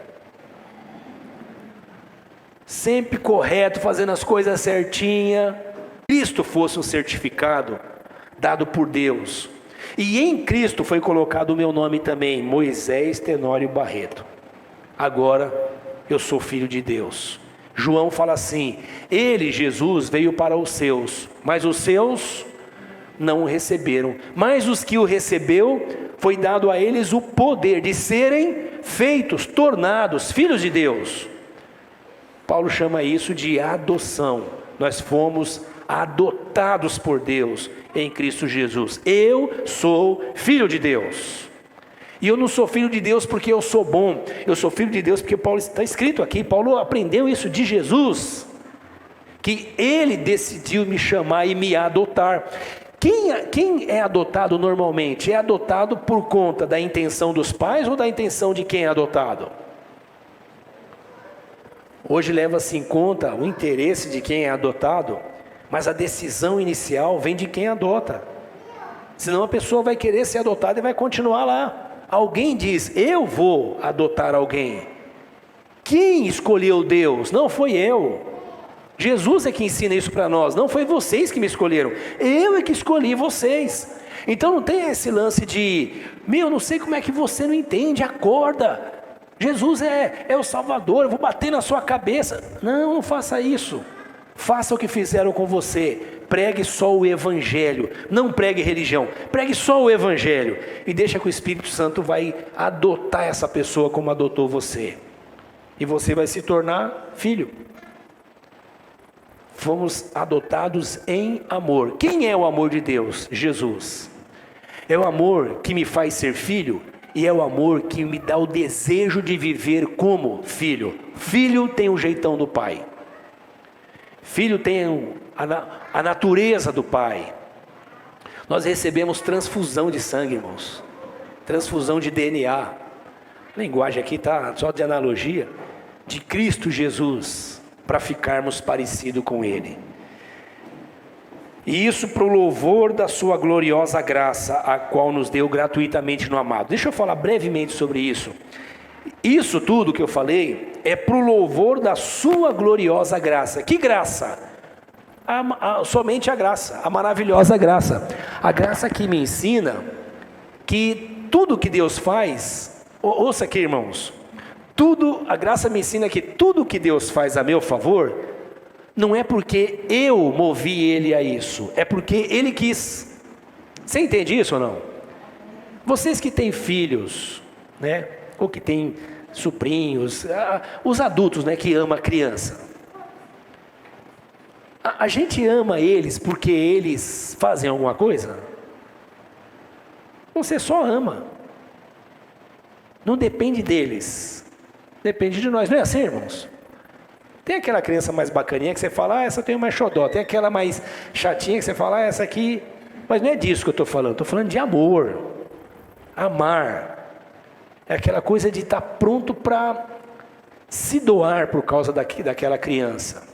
Sempre correto, fazendo as coisas certinhas. Cristo fosse um certificado dado por Deus, e em Cristo foi colocado o meu nome também, Moisés Tenório Barreto. Agora eu sou filho de Deus. João fala assim: ele, Jesus, veio para os seus, mas os seus não o receberam. Mas os que o recebeu, foi dado a eles o poder de serem feitos, tornados filhos de Deus. Paulo chama isso de adoção. Nós fomos adotados por Deus em Cristo Jesus. Eu sou filho de Deus. E eu não sou filho de Deus porque eu sou bom. Eu sou filho de Deus porque Paulo está escrito aqui. Paulo aprendeu isso de Jesus, que ele decidiu me chamar e me adotar. Quem é adotado normalmente? É adotado por conta da intenção dos pais ou da intenção de quem é adotado? Hoje leva-se em conta o interesse de quem é adotado, mas a decisão inicial vem de quem adota. Senão a pessoa vai querer ser adotada e vai continuar lá. Alguém diz: eu vou adotar alguém. Quem escolheu Deus? Não foi eu. Jesus é que ensina isso para nós. Não foi vocês que me escolheram. Eu é que escolhi vocês. Então não tem esse lance de: meu, não sei como é que você não entende. Acorda. Jesus é o Salvador. Eu vou bater na sua cabeça. Não faça isso. Faça o que fizeram com você. Pregue só o Evangelho, não pregue religião, pregue só o Evangelho, e deixa que o Espírito Santo vai adotar essa pessoa como adotou você, e você vai se tornar filho. Fomos adotados em amor. Quem é o amor de Deus? Jesus. É o amor que me faz ser filho, e é o amor que me dá o desejo de viver como filho. Filho tem o jeitão do pai. Filho tem a natureza do pai. Nós recebemos transfusão de sangue, irmãos. Transfusão de DNA. A linguagem aqui está só de analogia. De Cristo Jesus, para ficarmos parecidos com Ele. E isso para o louvor da sua gloriosa graça, a qual nos deu gratuitamente no amado. Deixa eu falar brevemente sobre isso. Isso tudo que eu falei é para o louvor da sua gloriosa graça. Que graça? Somente a graça, a maravilhosa graça. A graça que me ensina que tudo que Deus faz, ouça aqui, irmãos, a graça me ensina que tudo que Deus faz a meu favor, não é porque eu movi Ele a isso, é porque Ele quis. Você entende isso ou não? Vocês que têm filhos, né? Ou que têm sobrinhos, os adultos, né, que amam a criança. A gente ama eles porque eles fazem alguma coisa? Você só ama. Não depende deles. Depende de nós. Não é assim, irmãos? Tem aquela criança mais bacaninha que você fala: essa tem mais xodó. Tem aquela mais chatinha que você fala: essa aqui... Mas não é disso que eu estou falando. Estou falando de amor. Amar. É aquela coisa de estar pronto para se doar por causa daquela criança.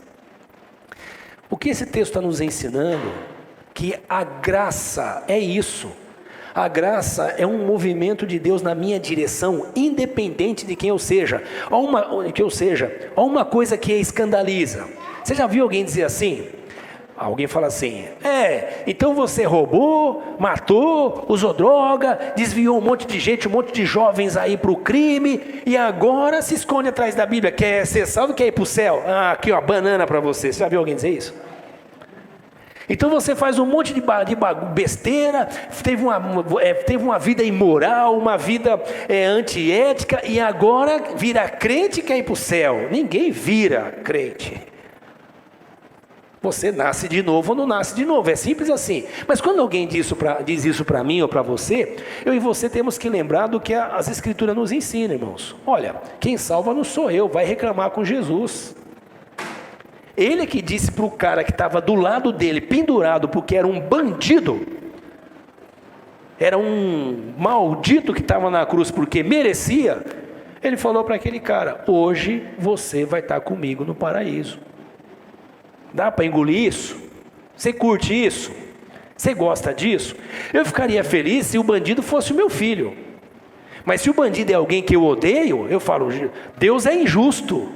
O que esse texto está nos ensinando? Que a graça é isso. A graça é um movimento de Deus na minha direção, independente de quem eu seja. Ou uma coisa que escandaliza. Você já viu alguém dizer assim? Alguém fala assim: então você roubou, matou, usou droga, desviou um monte de gente, um monte de jovens aí para o crime, e agora se esconde atrás da Bíblia, quer ser salvo, quer ir para o céu. Aqui ó, banana para você. Você já viu alguém dizer isso? Então você faz um monte de besteira, teve uma vida imoral, uma vida antiética, e agora vira crente e quer ir para o céu. Ninguém vira crente. Você nasce de novo ou não nasce de novo, é simples assim. Mas quando alguém diz isso para mim ou para você, eu e você temos que lembrar do que as Escrituras nos ensinam, irmãos. Olha, quem salva não sou eu, vai reclamar com Jesus. Ele que disse para o cara que estava do lado dele, pendurado, porque era um bandido, era um maldito que estava na cruz porque merecia, ele falou para aquele cara: hoje você vai estar comigo no paraíso. Dá para engolir isso? Você curte isso? Você gosta disso? Eu ficaria feliz se o bandido fosse o meu filho. Mas se o bandido é alguém que eu odeio, eu falo: Deus é injusto.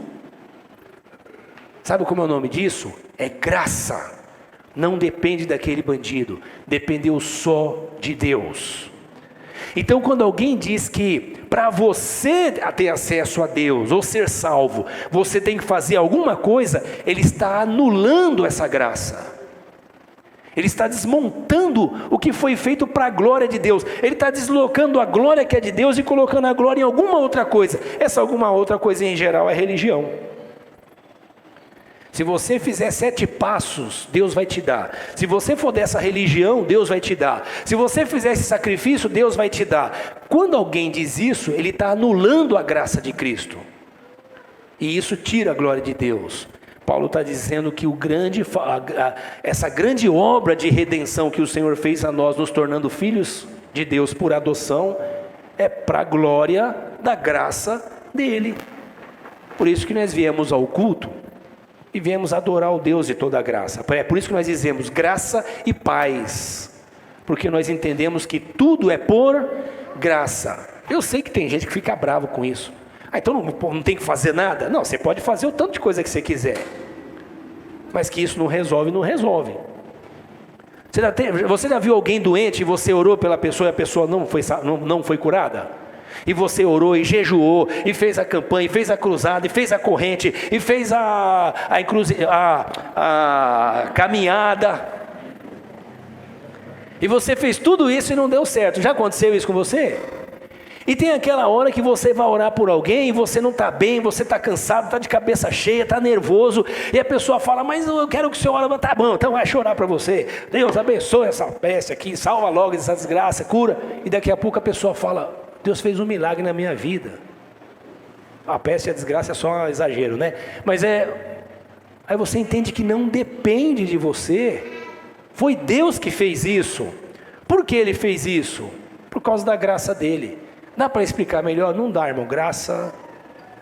Sabe como é o nome disso? É graça. Não depende daquele bandido, dependeu só de Deus. Então, quando alguém diz que para você ter acesso a Deus ou ser salvo, você tem que fazer alguma coisa, ele está anulando essa graça. Ele está desmontando o que foi feito para a glória de Deus. Ele está deslocando a glória que é de Deus e colocando a glória em alguma outra coisa. Essa alguma outra coisa em geral é religião. Se você fizer 7 passos, Deus vai te dar. Se você for dessa religião, Deus vai te dar. Se você fizer esse sacrifício, Deus vai te dar. Quando alguém diz isso, ele está anulando a graça de Cristo. E isso tira a glória de Deus. Paulo está dizendo que essa grande obra de redenção que o Senhor fez a nós, nos tornando filhos de Deus por adoção, é para a glória da graça dele. Por isso que nós viemos ao culto e viemos adorar o Deus de toda a graça. É por isso que nós dizemos graça e paz, porque nós entendemos que tudo é por graça. Eu sei que tem gente que fica bravo com isso. Então não tem que fazer nada? Não, você pode fazer o tanto de coisa que você quiser, mas que isso não resolve, não resolve. Você já viu alguém doente e você orou pela pessoa e a pessoa não foi curada? E você orou e jejuou, e fez a campanha, e fez a cruzada, e fez a corrente, e fez a caminhada, e você fez tudo isso e não deu certo. Já aconteceu isso com você? E tem aquela hora que você vai orar por alguém e você não está bem, você está cansado, está de cabeça cheia, está nervoso, e a pessoa fala, mas eu quero que o senhor ore. Tá bom, então vai chorar para você. Deus abençoe essa peste aqui, salva logo essa desgraça, cura. E daqui a pouco a pessoa fala, Deus fez um milagre na minha vida. A peste e a desgraça é só um exagero, né? Mas aí você entende que não depende de você. Foi Deus que fez isso. Por que Ele fez isso? Por causa da graça dEle. Dá para explicar melhor? Não dá, irmão. Graça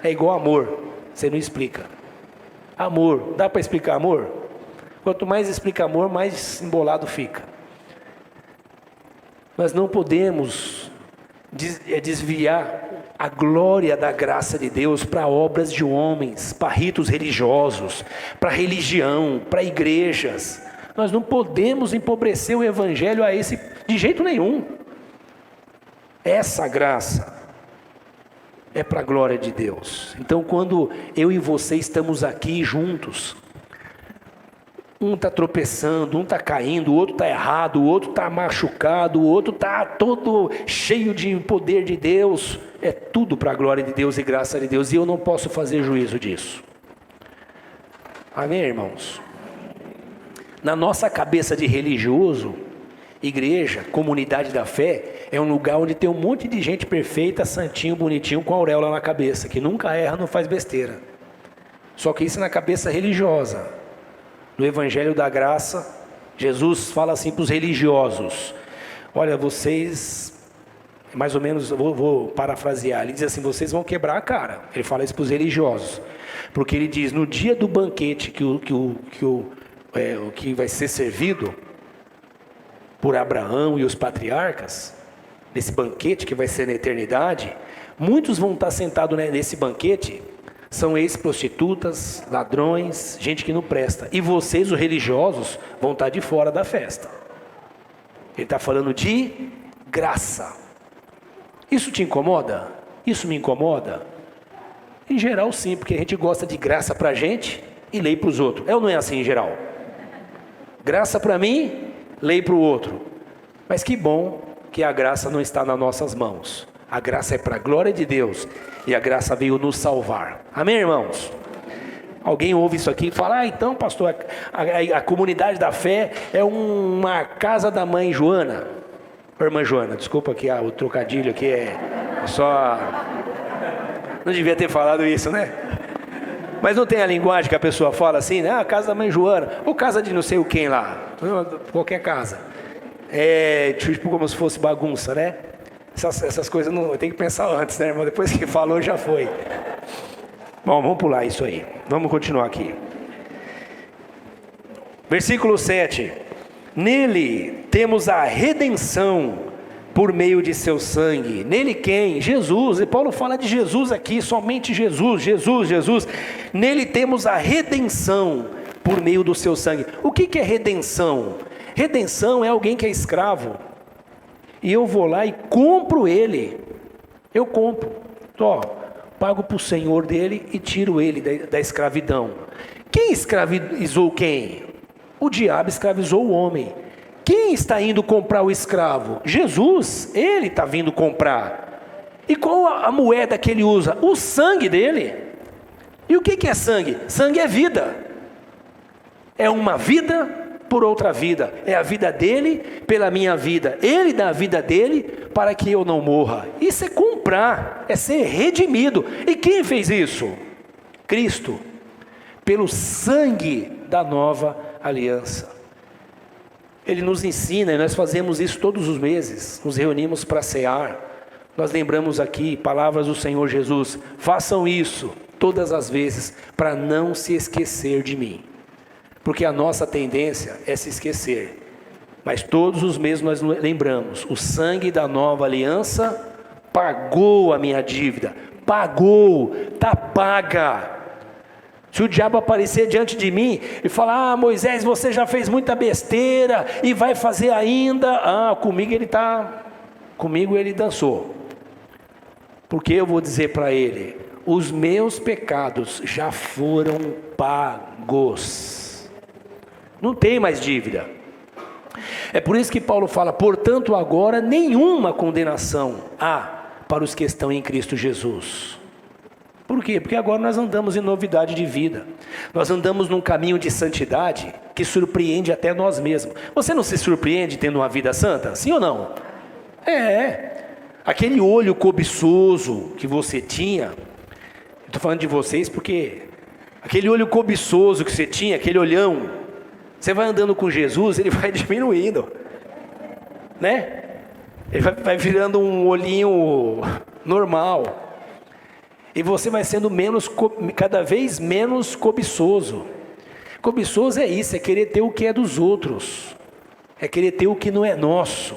é igual amor. Você não explica. Amor. Dá para explicar amor? Quanto mais explica amor, mais embolado fica. Nós não podemos desviar a glória da graça de Deus para obras de homens, para ritos religiosos, para religião, para igrejas. Nós não podemos empobrecer o evangelho a esse de jeito nenhum. Essa graça é para a glória de Deus. Então, quando eu e você estamos aqui juntos, um está tropeçando, um está caindo, o outro está errado, o outro está machucado, o outro está todo cheio de poder de Deus, é tudo para a glória de Deus e graça de Deus, e eu não posso fazer juízo disso. Amém, irmãos? Na nossa cabeça de religioso, igreja, comunidade da fé, é um lugar onde tem um monte de gente perfeita, santinho, bonitinho, com auréola na cabeça, que nunca erra, não faz besteira. Só que isso é na cabeça religiosa. No Evangelho da Graça, Jesus fala assim para os religiosos, olha, vocês, mais ou menos, vou parafrasear, ele diz assim, vocês vão quebrar a cara. Ele fala isso para os religiosos, porque ele diz, no dia do banquete que vai ser servido por Abraão e os patriarcas, nesse banquete que vai ser na eternidade, muitos vão estar sentados nesse banquete, são ex-prostitutas, ladrões, gente que não presta, e vocês, os religiosos, vão estar de fora da festa. Ele está falando de graça. Isso te incomoda? Isso me incomoda? Em geral sim, porque a gente gosta de graça para a gente e lei para os outros. É ou não é assim em geral? Graça para mim, lei para o outro. Mas que bom que a graça não está nas nossas mãos. A graça é para a glória de Deus, e a graça veio nos salvar. Amém, irmãos? Alguém ouve isso aqui e fala, então pastor, a comunidade da fé é uma casa da mãe Joana. Irmã Joana, desculpa que o trocadilho aqui é só... Não devia ter falado isso, né? Mas não tem a linguagem que a pessoa fala assim, né? A casa da mãe Joana, ou casa de não sei o quem lá, qualquer casa. É tipo como se fosse bagunça, né? Essas coisas não tem que pensar antes, né, irmão? Depois que falou, já foi. Bom, vamos pular isso aí. Vamos continuar aqui. Versículo 7. Nele temos a redenção por meio de seu sangue. Nele quem? Jesus. E Paulo fala de Jesus aqui, somente Jesus, Jesus, Jesus. Nele temos a redenção por meio do seu sangue. O que é redenção? Redenção é alguém que é escravo e eu vou lá e compro ele. Eu compro, pago para o senhor dele e tiro ele da escravidão. Quem escravizou quem? O diabo escravizou o homem. Quem está indo comprar o escravo? Jesus, ele está vindo comprar. E qual a moeda que ele usa? O sangue dele. E o que é sangue? Sangue é vida. É uma vida por outra vida. É a vida dele pela minha vida. Ele dá a vida dele para que eu não morra. Isso é comprar, é ser redimido. E quem fez isso? Cristo. Pelo sangue da nova aliança. Ele nos ensina, e nós fazemos isso todos os meses, nos reunimos para cear, nós lembramos aqui, palavras do Senhor Jesus, façam isso todas as vezes, para não se esquecer de mim, porque a nossa tendência é se esquecer, mas todos os meses nós lembramos, o sangue da nova aliança pagou a minha dívida, pagou, está paga. Se o diabo aparecer diante de mim e falar, Moisés, você já fez muita besteira e vai fazer ainda, comigo ele dançou. Porque eu vou dizer para ele, os meus pecados já foram pagos. Não tem mais dívida. É por isso que Paulo fala, portanto agora nenhuma condenação há para os que estão em Cristo Jesus. Por quê? Porque agora nós andamos em novidade de vida. Nós andamos num caminho de santidade que surpreende até nós mesmos. Você não se surpreende tendo uma vida santa? Sim ou não? Aquele olho cobiçoso que você tinha, estou falando de vocês porque aquele olho cobiçoso que você tinha, aquele olhão, você vai andando com Jesus, ele vai diminuindo, né? Ele vai virando um olhinho normal. E você vai sendo cada vez menos cobiçoso. Cobiçoso é isso, é querer ter o que é dos outros. É querer ter o que não é nosso.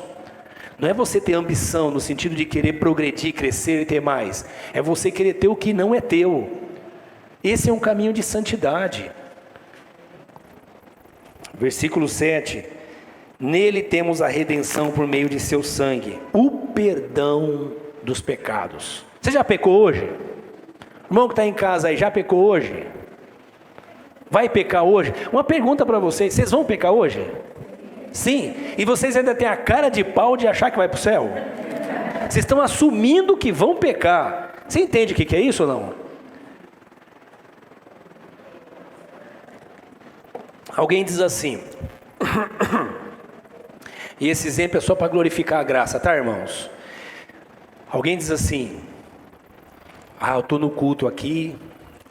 Não é você ter ambição no sentido de querer progredir, crescer e ter mais. É você querer ter o que não é teu. Esse é um caminho de santidade. Versículo 7. Nele temos a redenção por meio de seu sangue, o perdão dos pecados. Você já pecou hoje? Irmão que está em casa aí, já pecou hoje? Vai pecar hoje? Uma pergunta para vocês, vocês vão pecar hoje? Sim, e vocês ainda têm a cara de pau de achar que vai para o céu? Vocês estão assumindo que vão pecar. Você entende o que é isso ou não? Alguém diz assim, e esse exemplo é só para glorificar a graça, tá, irmãos? Alguém diz assim, eu estou no culto aqui,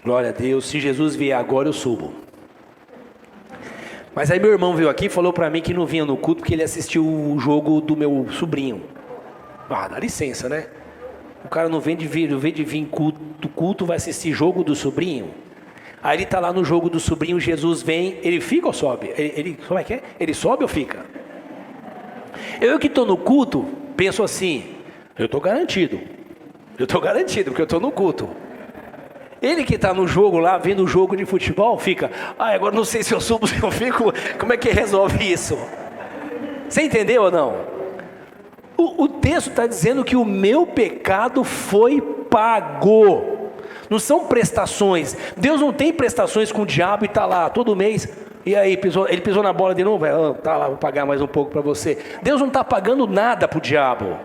glória a Deus, se Jesus vier agora eu subo. Mas aí meu irmão veio aqui e falou para mim que não vinha no culto porque ele assistiu o jogo do meu sobrinho. Dá licença, né? O cara não vem de vir culto, vai assistir jogo do sobrinho. Aí ele está lá no jogo do sobrinho, Jesus vem, ele fica ou sobe? Como é que é? Ele sobe ou fica? Eu que estou no culto, penso assim, eu estou garantido, porque eu estou no culto. Ele que está no jogo lá, vendo o jogo de futebol, fica, agora não sei se eu subo, se eu fico, como é que resolve isso? Você entendeu ou não? O texto está dizendo que o meu pecado foi pago, não são prestações. Deus não tem prestações com o diabo e está lá todo mês, e aí ele pisou na bola de novo, tá lá, vou pagar mais um pouco para você. Deus não está pagando nada para o diabo.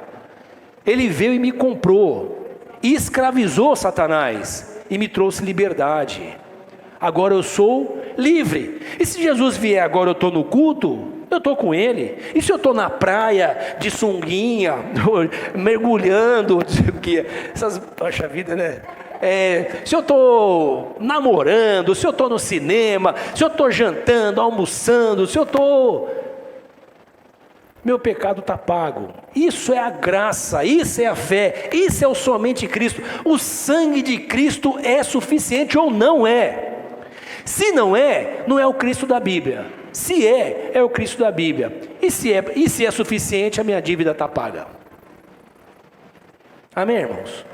Ele veio e me comprou, e escravizou Satanás, e me trouxe liberdade. Agora eu sou livre. E se Jesus vier agora, eu estou no culto, eu estou com ele. E se eu estou na praia, de sunguinha, mergulhando, poxa vida, né? Se eu estou namorando, se eu estou no cinema, se eu estou jantando, almoçando, se eu estou... Meu pecado está pago. Isso é a graça, isso é a fé, isso é o somente Cristo. O sangue de Cristo é suficiente ou não é? Se não é, não é o Cristo da Bíblia. Se é o Cristo da Bíblia. E se é suficiente, a minha dívida está paga. Amém, irmãos?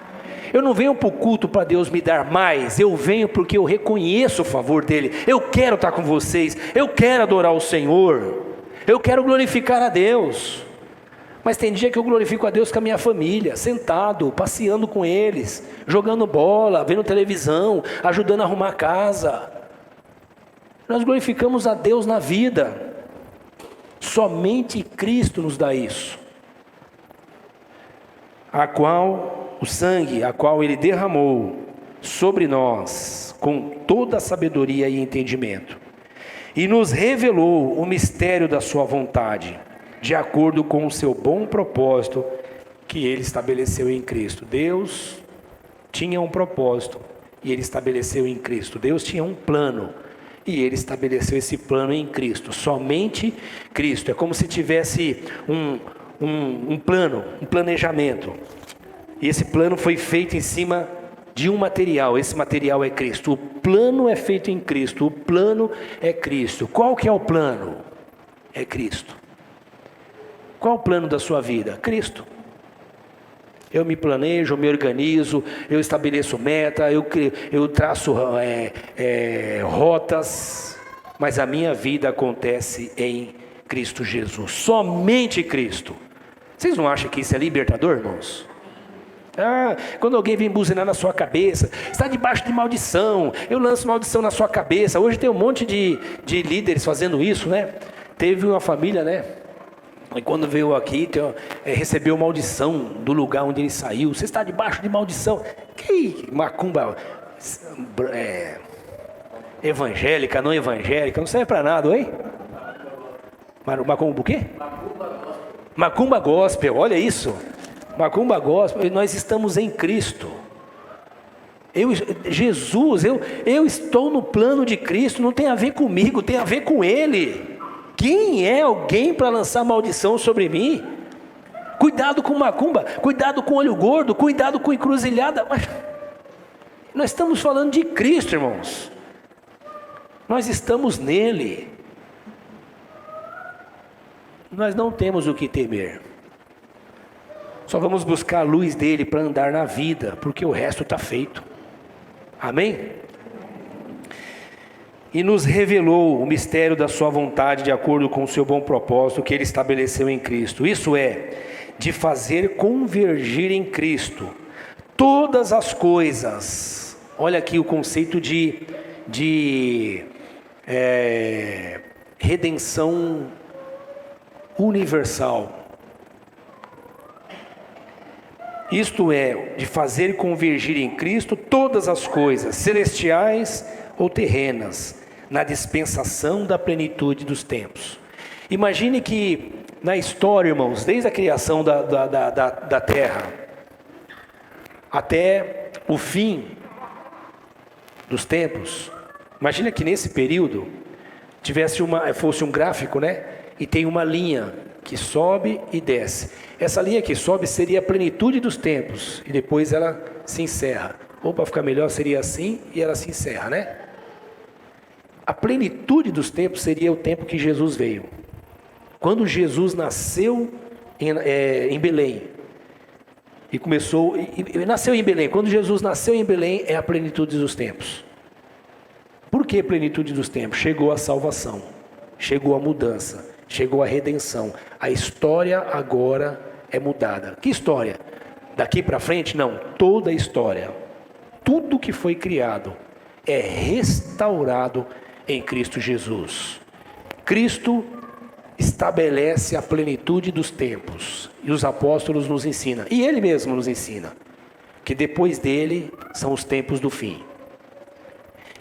Eu não venho para o culto para Deus me dar mais, eu venho porque eu reconheço o favor dEle. Eu quero estar com vocês, eu quero adorar o Senhor. Eu quero glorificar a Deus. Mas tem dia que eu glorifico a Deus com a minha família, sentado, passeando com eles, jogando bola, vendo televisão, ajudando a arrumar a casa. Nós glorificamos a Deus na vida. Somente Cristo nos dá isso. O sangue, a qual Ele derramou sobre nós, com toda a sabedoria e entendimento, e nos revelou o mistério da sua vontade, de acordo com o seu bom propósito que Ele estabeleceu em Cristo. Deus tinha um propósito e Ele estabeleceu em Cristo. Deus tinha um plano e Ele estabeleceu esse plano em Cristo. Somente Cristo. É como se tivesse um plano, um planejamento. E esse plano foi feito em cima de um material. Esse material é Cristo. O plano é feito em Cristo. O plano é Cristo. Qual que é o plano? É Cristo. Qual o plano da sua vida? Cristo. Eu me planejo, eu me organizo, eu estabeleço meta, eu traço rotas, mas a minha vida acontece em Cristo Jesus. Somente Cristo. Vocês não acham que isso é libertador, irmãos? Quando alguém vem buzinar na sua cabeça, está debaixo de maldição, eu lanço maldição na sua cabeça. Hoje tem um monte de líderes fazendo isso, né? Teve uma família, né? E quando veio aqui, recebeu maldição do lugar onde ele saiu. Você está debaixo de maldição. Que macumba evangélica, não evangélica, não serve para nada, hein? Macumba o quê? Macumba gospel, olha isso. Macumba gospel, nós estamos em Cristo. Eu estou no plano de Cristo, não tem a ver comigo, tem a ver com Ele. Quem é alguém para lançar maldição sobre mim? Cuidado com macumba, cuidado com olho gordo, cuidado com encruzilhada. Mas nós estamos falando de Cristo, irmãos. Nós estamos nele. Nós não temos o que temer. Só vamos buscar a luz dele para andar na vida, porque o resto está feito. Amém? E nos revelou o mistério da sua vontade, de acordo com o seu bom propósito que Ele estabeleceu em Cristo. Isso é, de fazer convergir em Cristo todas as coisas. Olha aqui o conceito de redenção universal. Isto é, de fazer convergir em Cristo todas as coisas, celestiais ou terrenas, na dispensação da plenitude dos tempos. Imagine que na história, irmãos, desde a criação da terra até o fim dos tempos, imagine que nesse período fosse um gráfico, né? E tem uma linha que sobe e desce. Essa linha que sobe seria a plenitude dos tempos e depois ela se encerra. Ou para ficar melhor seria assim e ela se encerra, né? A plenitude dos tempos seria o tempo que Jesus veio. Quando Jesus nasceu em Belém, nasceu em Belém. Quando Jesus nasceu em Belém, é a plenitude dos tempos. Por que plenitude dos tempos? Chegou a salvação, chegou a mudança, chegou a redenção. A história agora é mudada. Que história? Daqui para frente? Não, toda a história. Tudo que foi criado é restaurado em Cristo Jesus. Cristo estabelece a plenitude dos tempos e os apóstolos nos ensinam, e Ele mesmo nos ensina, que depois dele são os tempos do fim.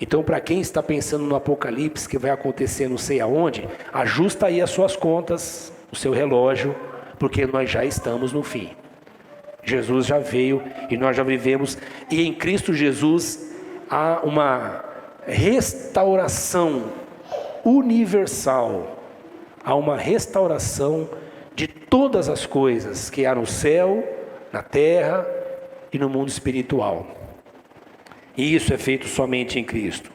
Então, para quem está pensando no Apocalipse que vai acontecer não sei aonde, ajusta aí as suas contas, o seu relógio, porque nós já estamos no fim. Jesus já veio e nós já vivemos, e em Cristo Jesus há uma restauração universal, há uma restauração de todas as coisas que há no céu, na terra e no mundo espiritual. E isso é feito somente em Cristo.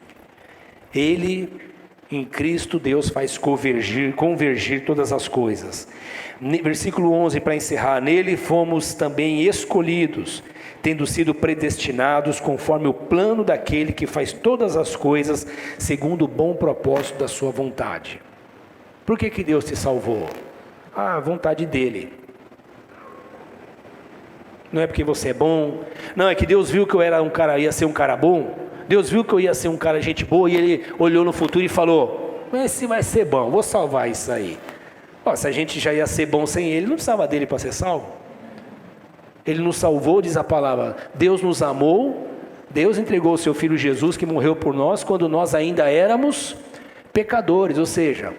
Em Cristo, Deus faz convergir todas as coisas. Versículo 11, para encerrar: nele fomos também escolhidos, tendo sido predestinados conforme o plano daquele que faz todas as coisas segundo o bom propósito da sua vontade. Por que Deus te salvou? A vontade dele. Não é porque você é bom. Não, é que Deus viu que eu era um cara, ia ser um cara bom. Deus viu que eu ia ser um cara gente boa e Ele olhou no futuro e falou: esse vai ser bom, vou salvar isso aí. Ó, se a gente já ia ser bom sem Ele, não precisava dele para ser salvo. Ele nos salvou, diz a palavra. Deus nos amou. Deus entregou o seu Filho Jesus, que morreu por nós quando nós ainda éramos pecadores, ou seja,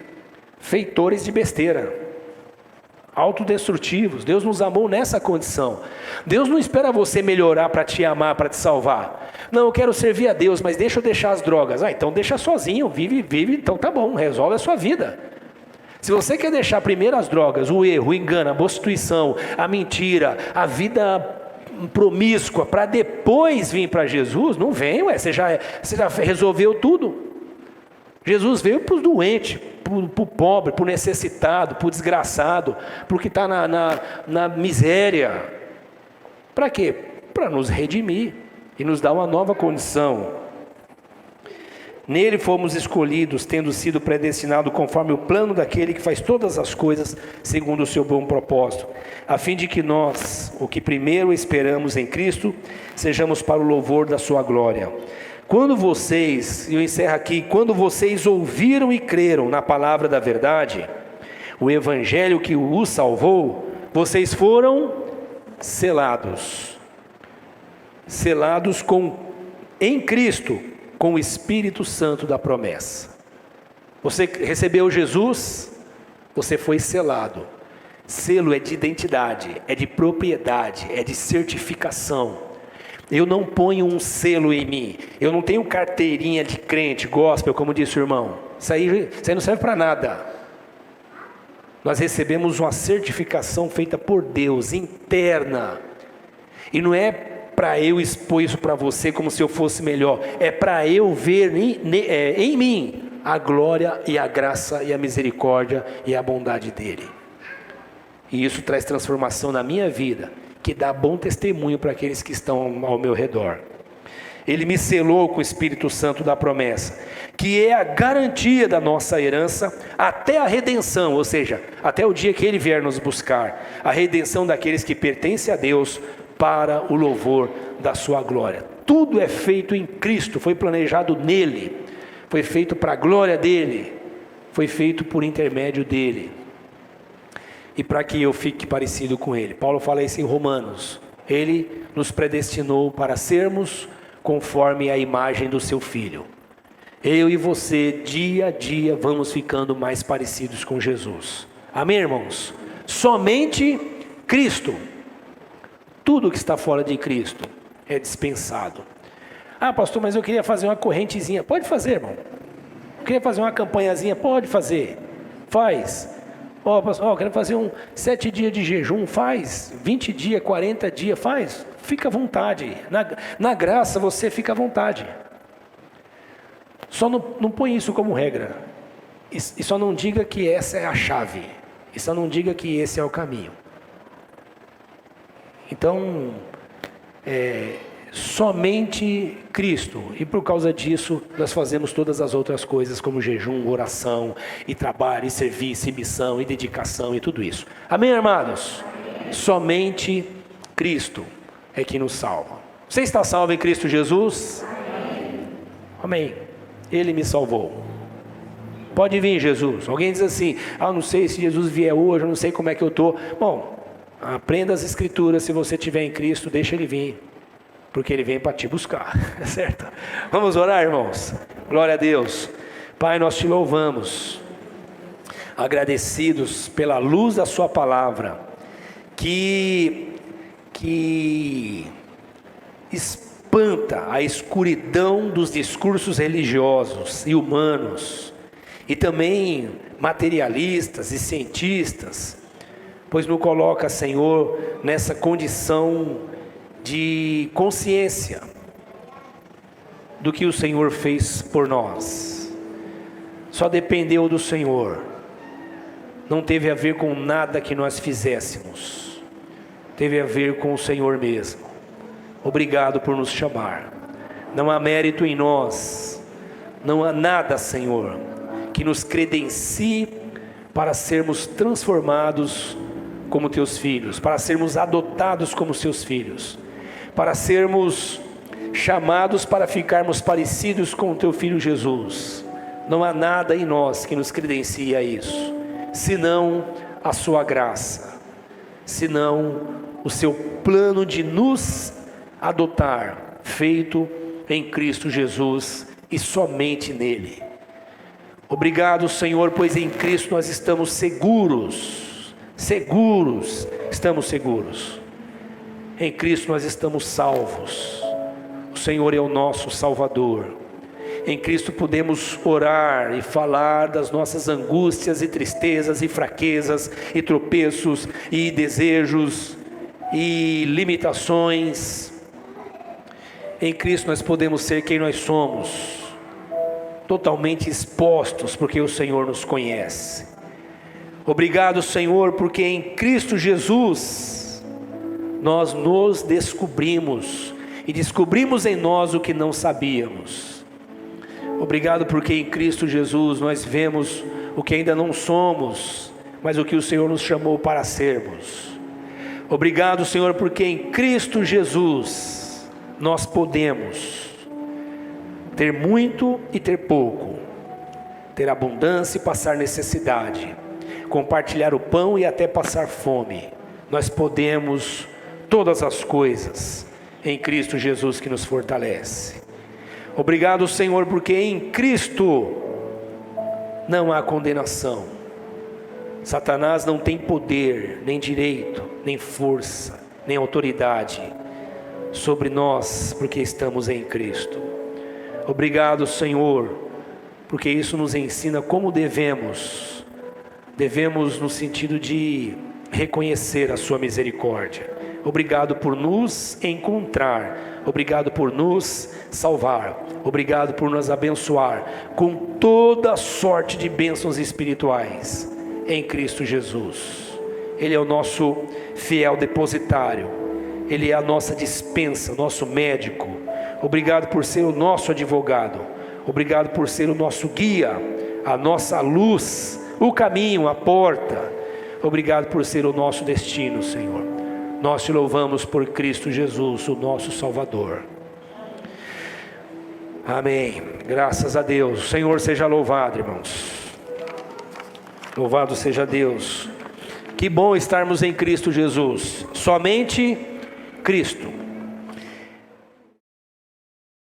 feitores de besteira, autodestrutivos. Deus nos amou nessa condição. Deus não espera você melhorar para te amar, para te salvar. Não, eu quero servir a Deus, mas deixa eu deixar as drogas. Então deixa sozinho, vive, então tá bom, resolve a sua vida. Se você quer deixar primeiro as drogas, o erro, o engano, a prostituição, a mentira, a vida promíscua, para depois vir para Jesus, não vem, você já resolveu tudo. Jesus veio para os doentes, para o pobre, para o necessitado, para o desgraçado, para o que está na miséria. Para quê? Para nos redimir e nos dar uma nova condição. Nele fomos escolhidos, tendo sido predestinados conforme o plano daquele que faz todas as coisas segundo o seu bom propósito, a fim de que nós, o que primeiro esperamos em Cristo, sejamos para o louvor da sua glória. Quando vocês, e eu encerro aqui, quando vocês ouviram e creram na palavra da verdade, o evangelho que os salvou, vocês foram selados em Cristo, com o Espírito Santo da promessa. Você recebeu Jesus, você foi selado. Selo é de identidade, é de propriedade, é de certificação. Eu não ponho um selo em mim, eu não tenho carteirinha de crente, gospel, como disse o irmão. Isso aí não serve para nada. Nós recebemos uma certificação feita por Deus, interna. E não é para eu expor isso para você como se eu fosse melhor. É para eu ver em mim a glória e a graça e a misericórdia e a bondade dEle. E isso traz transformação na minha vida, que dá bom testemunho para aqueles que estão ao meu redor. Ele me selou com o Espírito Santo da promessa, que é a garantia da nossa herança até a redenção, ou seja, até o dia que Ele vier nos buscar, a redenção daqueles que pertencem a Deus para o louvor da sua glória. Tudo é feito em Cristo, foi planejado nele, foi feito para a glória dele, foi feito por intermédio dele. E para que eu fique parecido com Ele. Paulo fala isso em Romanos. Ele nos predestinou para sermos conforme a imagem do seu Filho. Eu e você, dia a dia, vamos ficando mais parecidos com Jesus. Amém, irmãos? Somente Cristo. Tudo que está fora de Cristo é dispensado. Ah, pastor, mas eu queria fazer uma correntezinha. Pode fazer, irmão. Eu queria fazer uma campanhazinha. Pode fazer. Faz. Pastor, quero fazer 7 dias de jejum, faz, 20 dias, 40 dias, faz, fica à vontade, na graça você fica à vontade, só não põe isso como regra, e só não diga que essa é a chave, e só não diga que esse é o caminho. Então, somente Cristo, e por causa disso nós fazemos todas as outras coisas como jejum, oração, e trabalho, e serviço, e missão, e dedicação, e tudo isso. Amém, amados? Amém. Somente Cristo é que nos salva. Você está salvo em Cristo Jesus? Amém. Amém. Ele me salvou. Pode vir, Jesus. Alguém diz assim: eu não sei se Jesus vier hoje, eu não sei como é que eu estou. Bom, aprenda as escrituras. Se você estiver em Cristo, deixa Ele vir, porque Ele vem para te buscar, certo? Vamos orar, irmãos? Glória a Deus. Pai, nós te louvamos, agradecidos pela luz da sua palavra, que espanta a escuridão dos discursos religiosos e humanos, e também materialistas e cientistas, pois nos coloca, Senhor, nessa condição de consciência do que o Senhor fez por nós. Só dependeu do Senhor, não teve a ver com nada que nós fizéssemos, teve a ver com o Senhor mesmo. Obrigado por nos chamar. Não há mérito em nós, não há nada, Senhor, que nos credencie para sermos transformados como teus filhos, para sermos adotados como seus filhos, para sermos chamados para ficarmos parecidos com o teu Filho Jesus. Não há nada em nós que nos credencia isso, senão a sua graça, senão o seu plano de nos adotar, feito em Cristo Jesus e somente nele. Obrigado, Senhor, pois em Cristo nós estamos seguros, estamos seguros. Em Cristo nós estamos salvos. O Senhor é o nosso Salvador. Em Cristo podemos orar e falar das nossas angústias e tristezas e fraquezas e tropeços e desejos e limitações. Em Cristo nós podemos ser quem nós somos, totalmente expostos, porque o Senhor nos conhece. Obrigado, Senhor, porque em Cristo Jesus nós nos descobrimos e descobrimos em nós o que não sabíamos. Obrigado porque em Cristo Jesus nós vemos o que ainda não somos, mas o que o Senhor nos chamou para sermos. Obrigado, Senhor, porque em Cristo Jesus nós podemos ter muito e ter pouco, ter abundância e passar necessidade, compartilhar o pão e até passar fome. Nós podemos todas as coisas em Cristo Jesus que nos fortalece. Obrigado, Senhor, porque em Cristo não há condenação. Satanás não tem poder, nem direito, nem força, nem autoridade sobre nós, porque estamos em Cristo. Obrigado, Senhor, porque isso nos ensina como devemos no sentido de reconhecer a sua misericórdia. Obrigado por nos encontrar, obrigado por nos salvar, obrigado por nos abençoar com toda sorte de bênçãos espirituais em Cristo Jesus. Ele é o nosso fiel depositário, Ele é a nossa dispensa, nosso médico. Obrigado por ser o nosso advogado, obrigado por ser o nosso guia, a nossa luz, o caminho, a porta. Obrigado por ser o nosso destino, Senhor. Nós te louvamos por Cristo Jesus, o nosso Salvador. Amém. Graças a Deus. O Senhor seja louvado, irmãos. Louvado seja Deus. Que bom estarmos em Cristo Jesus. Somente Cristo.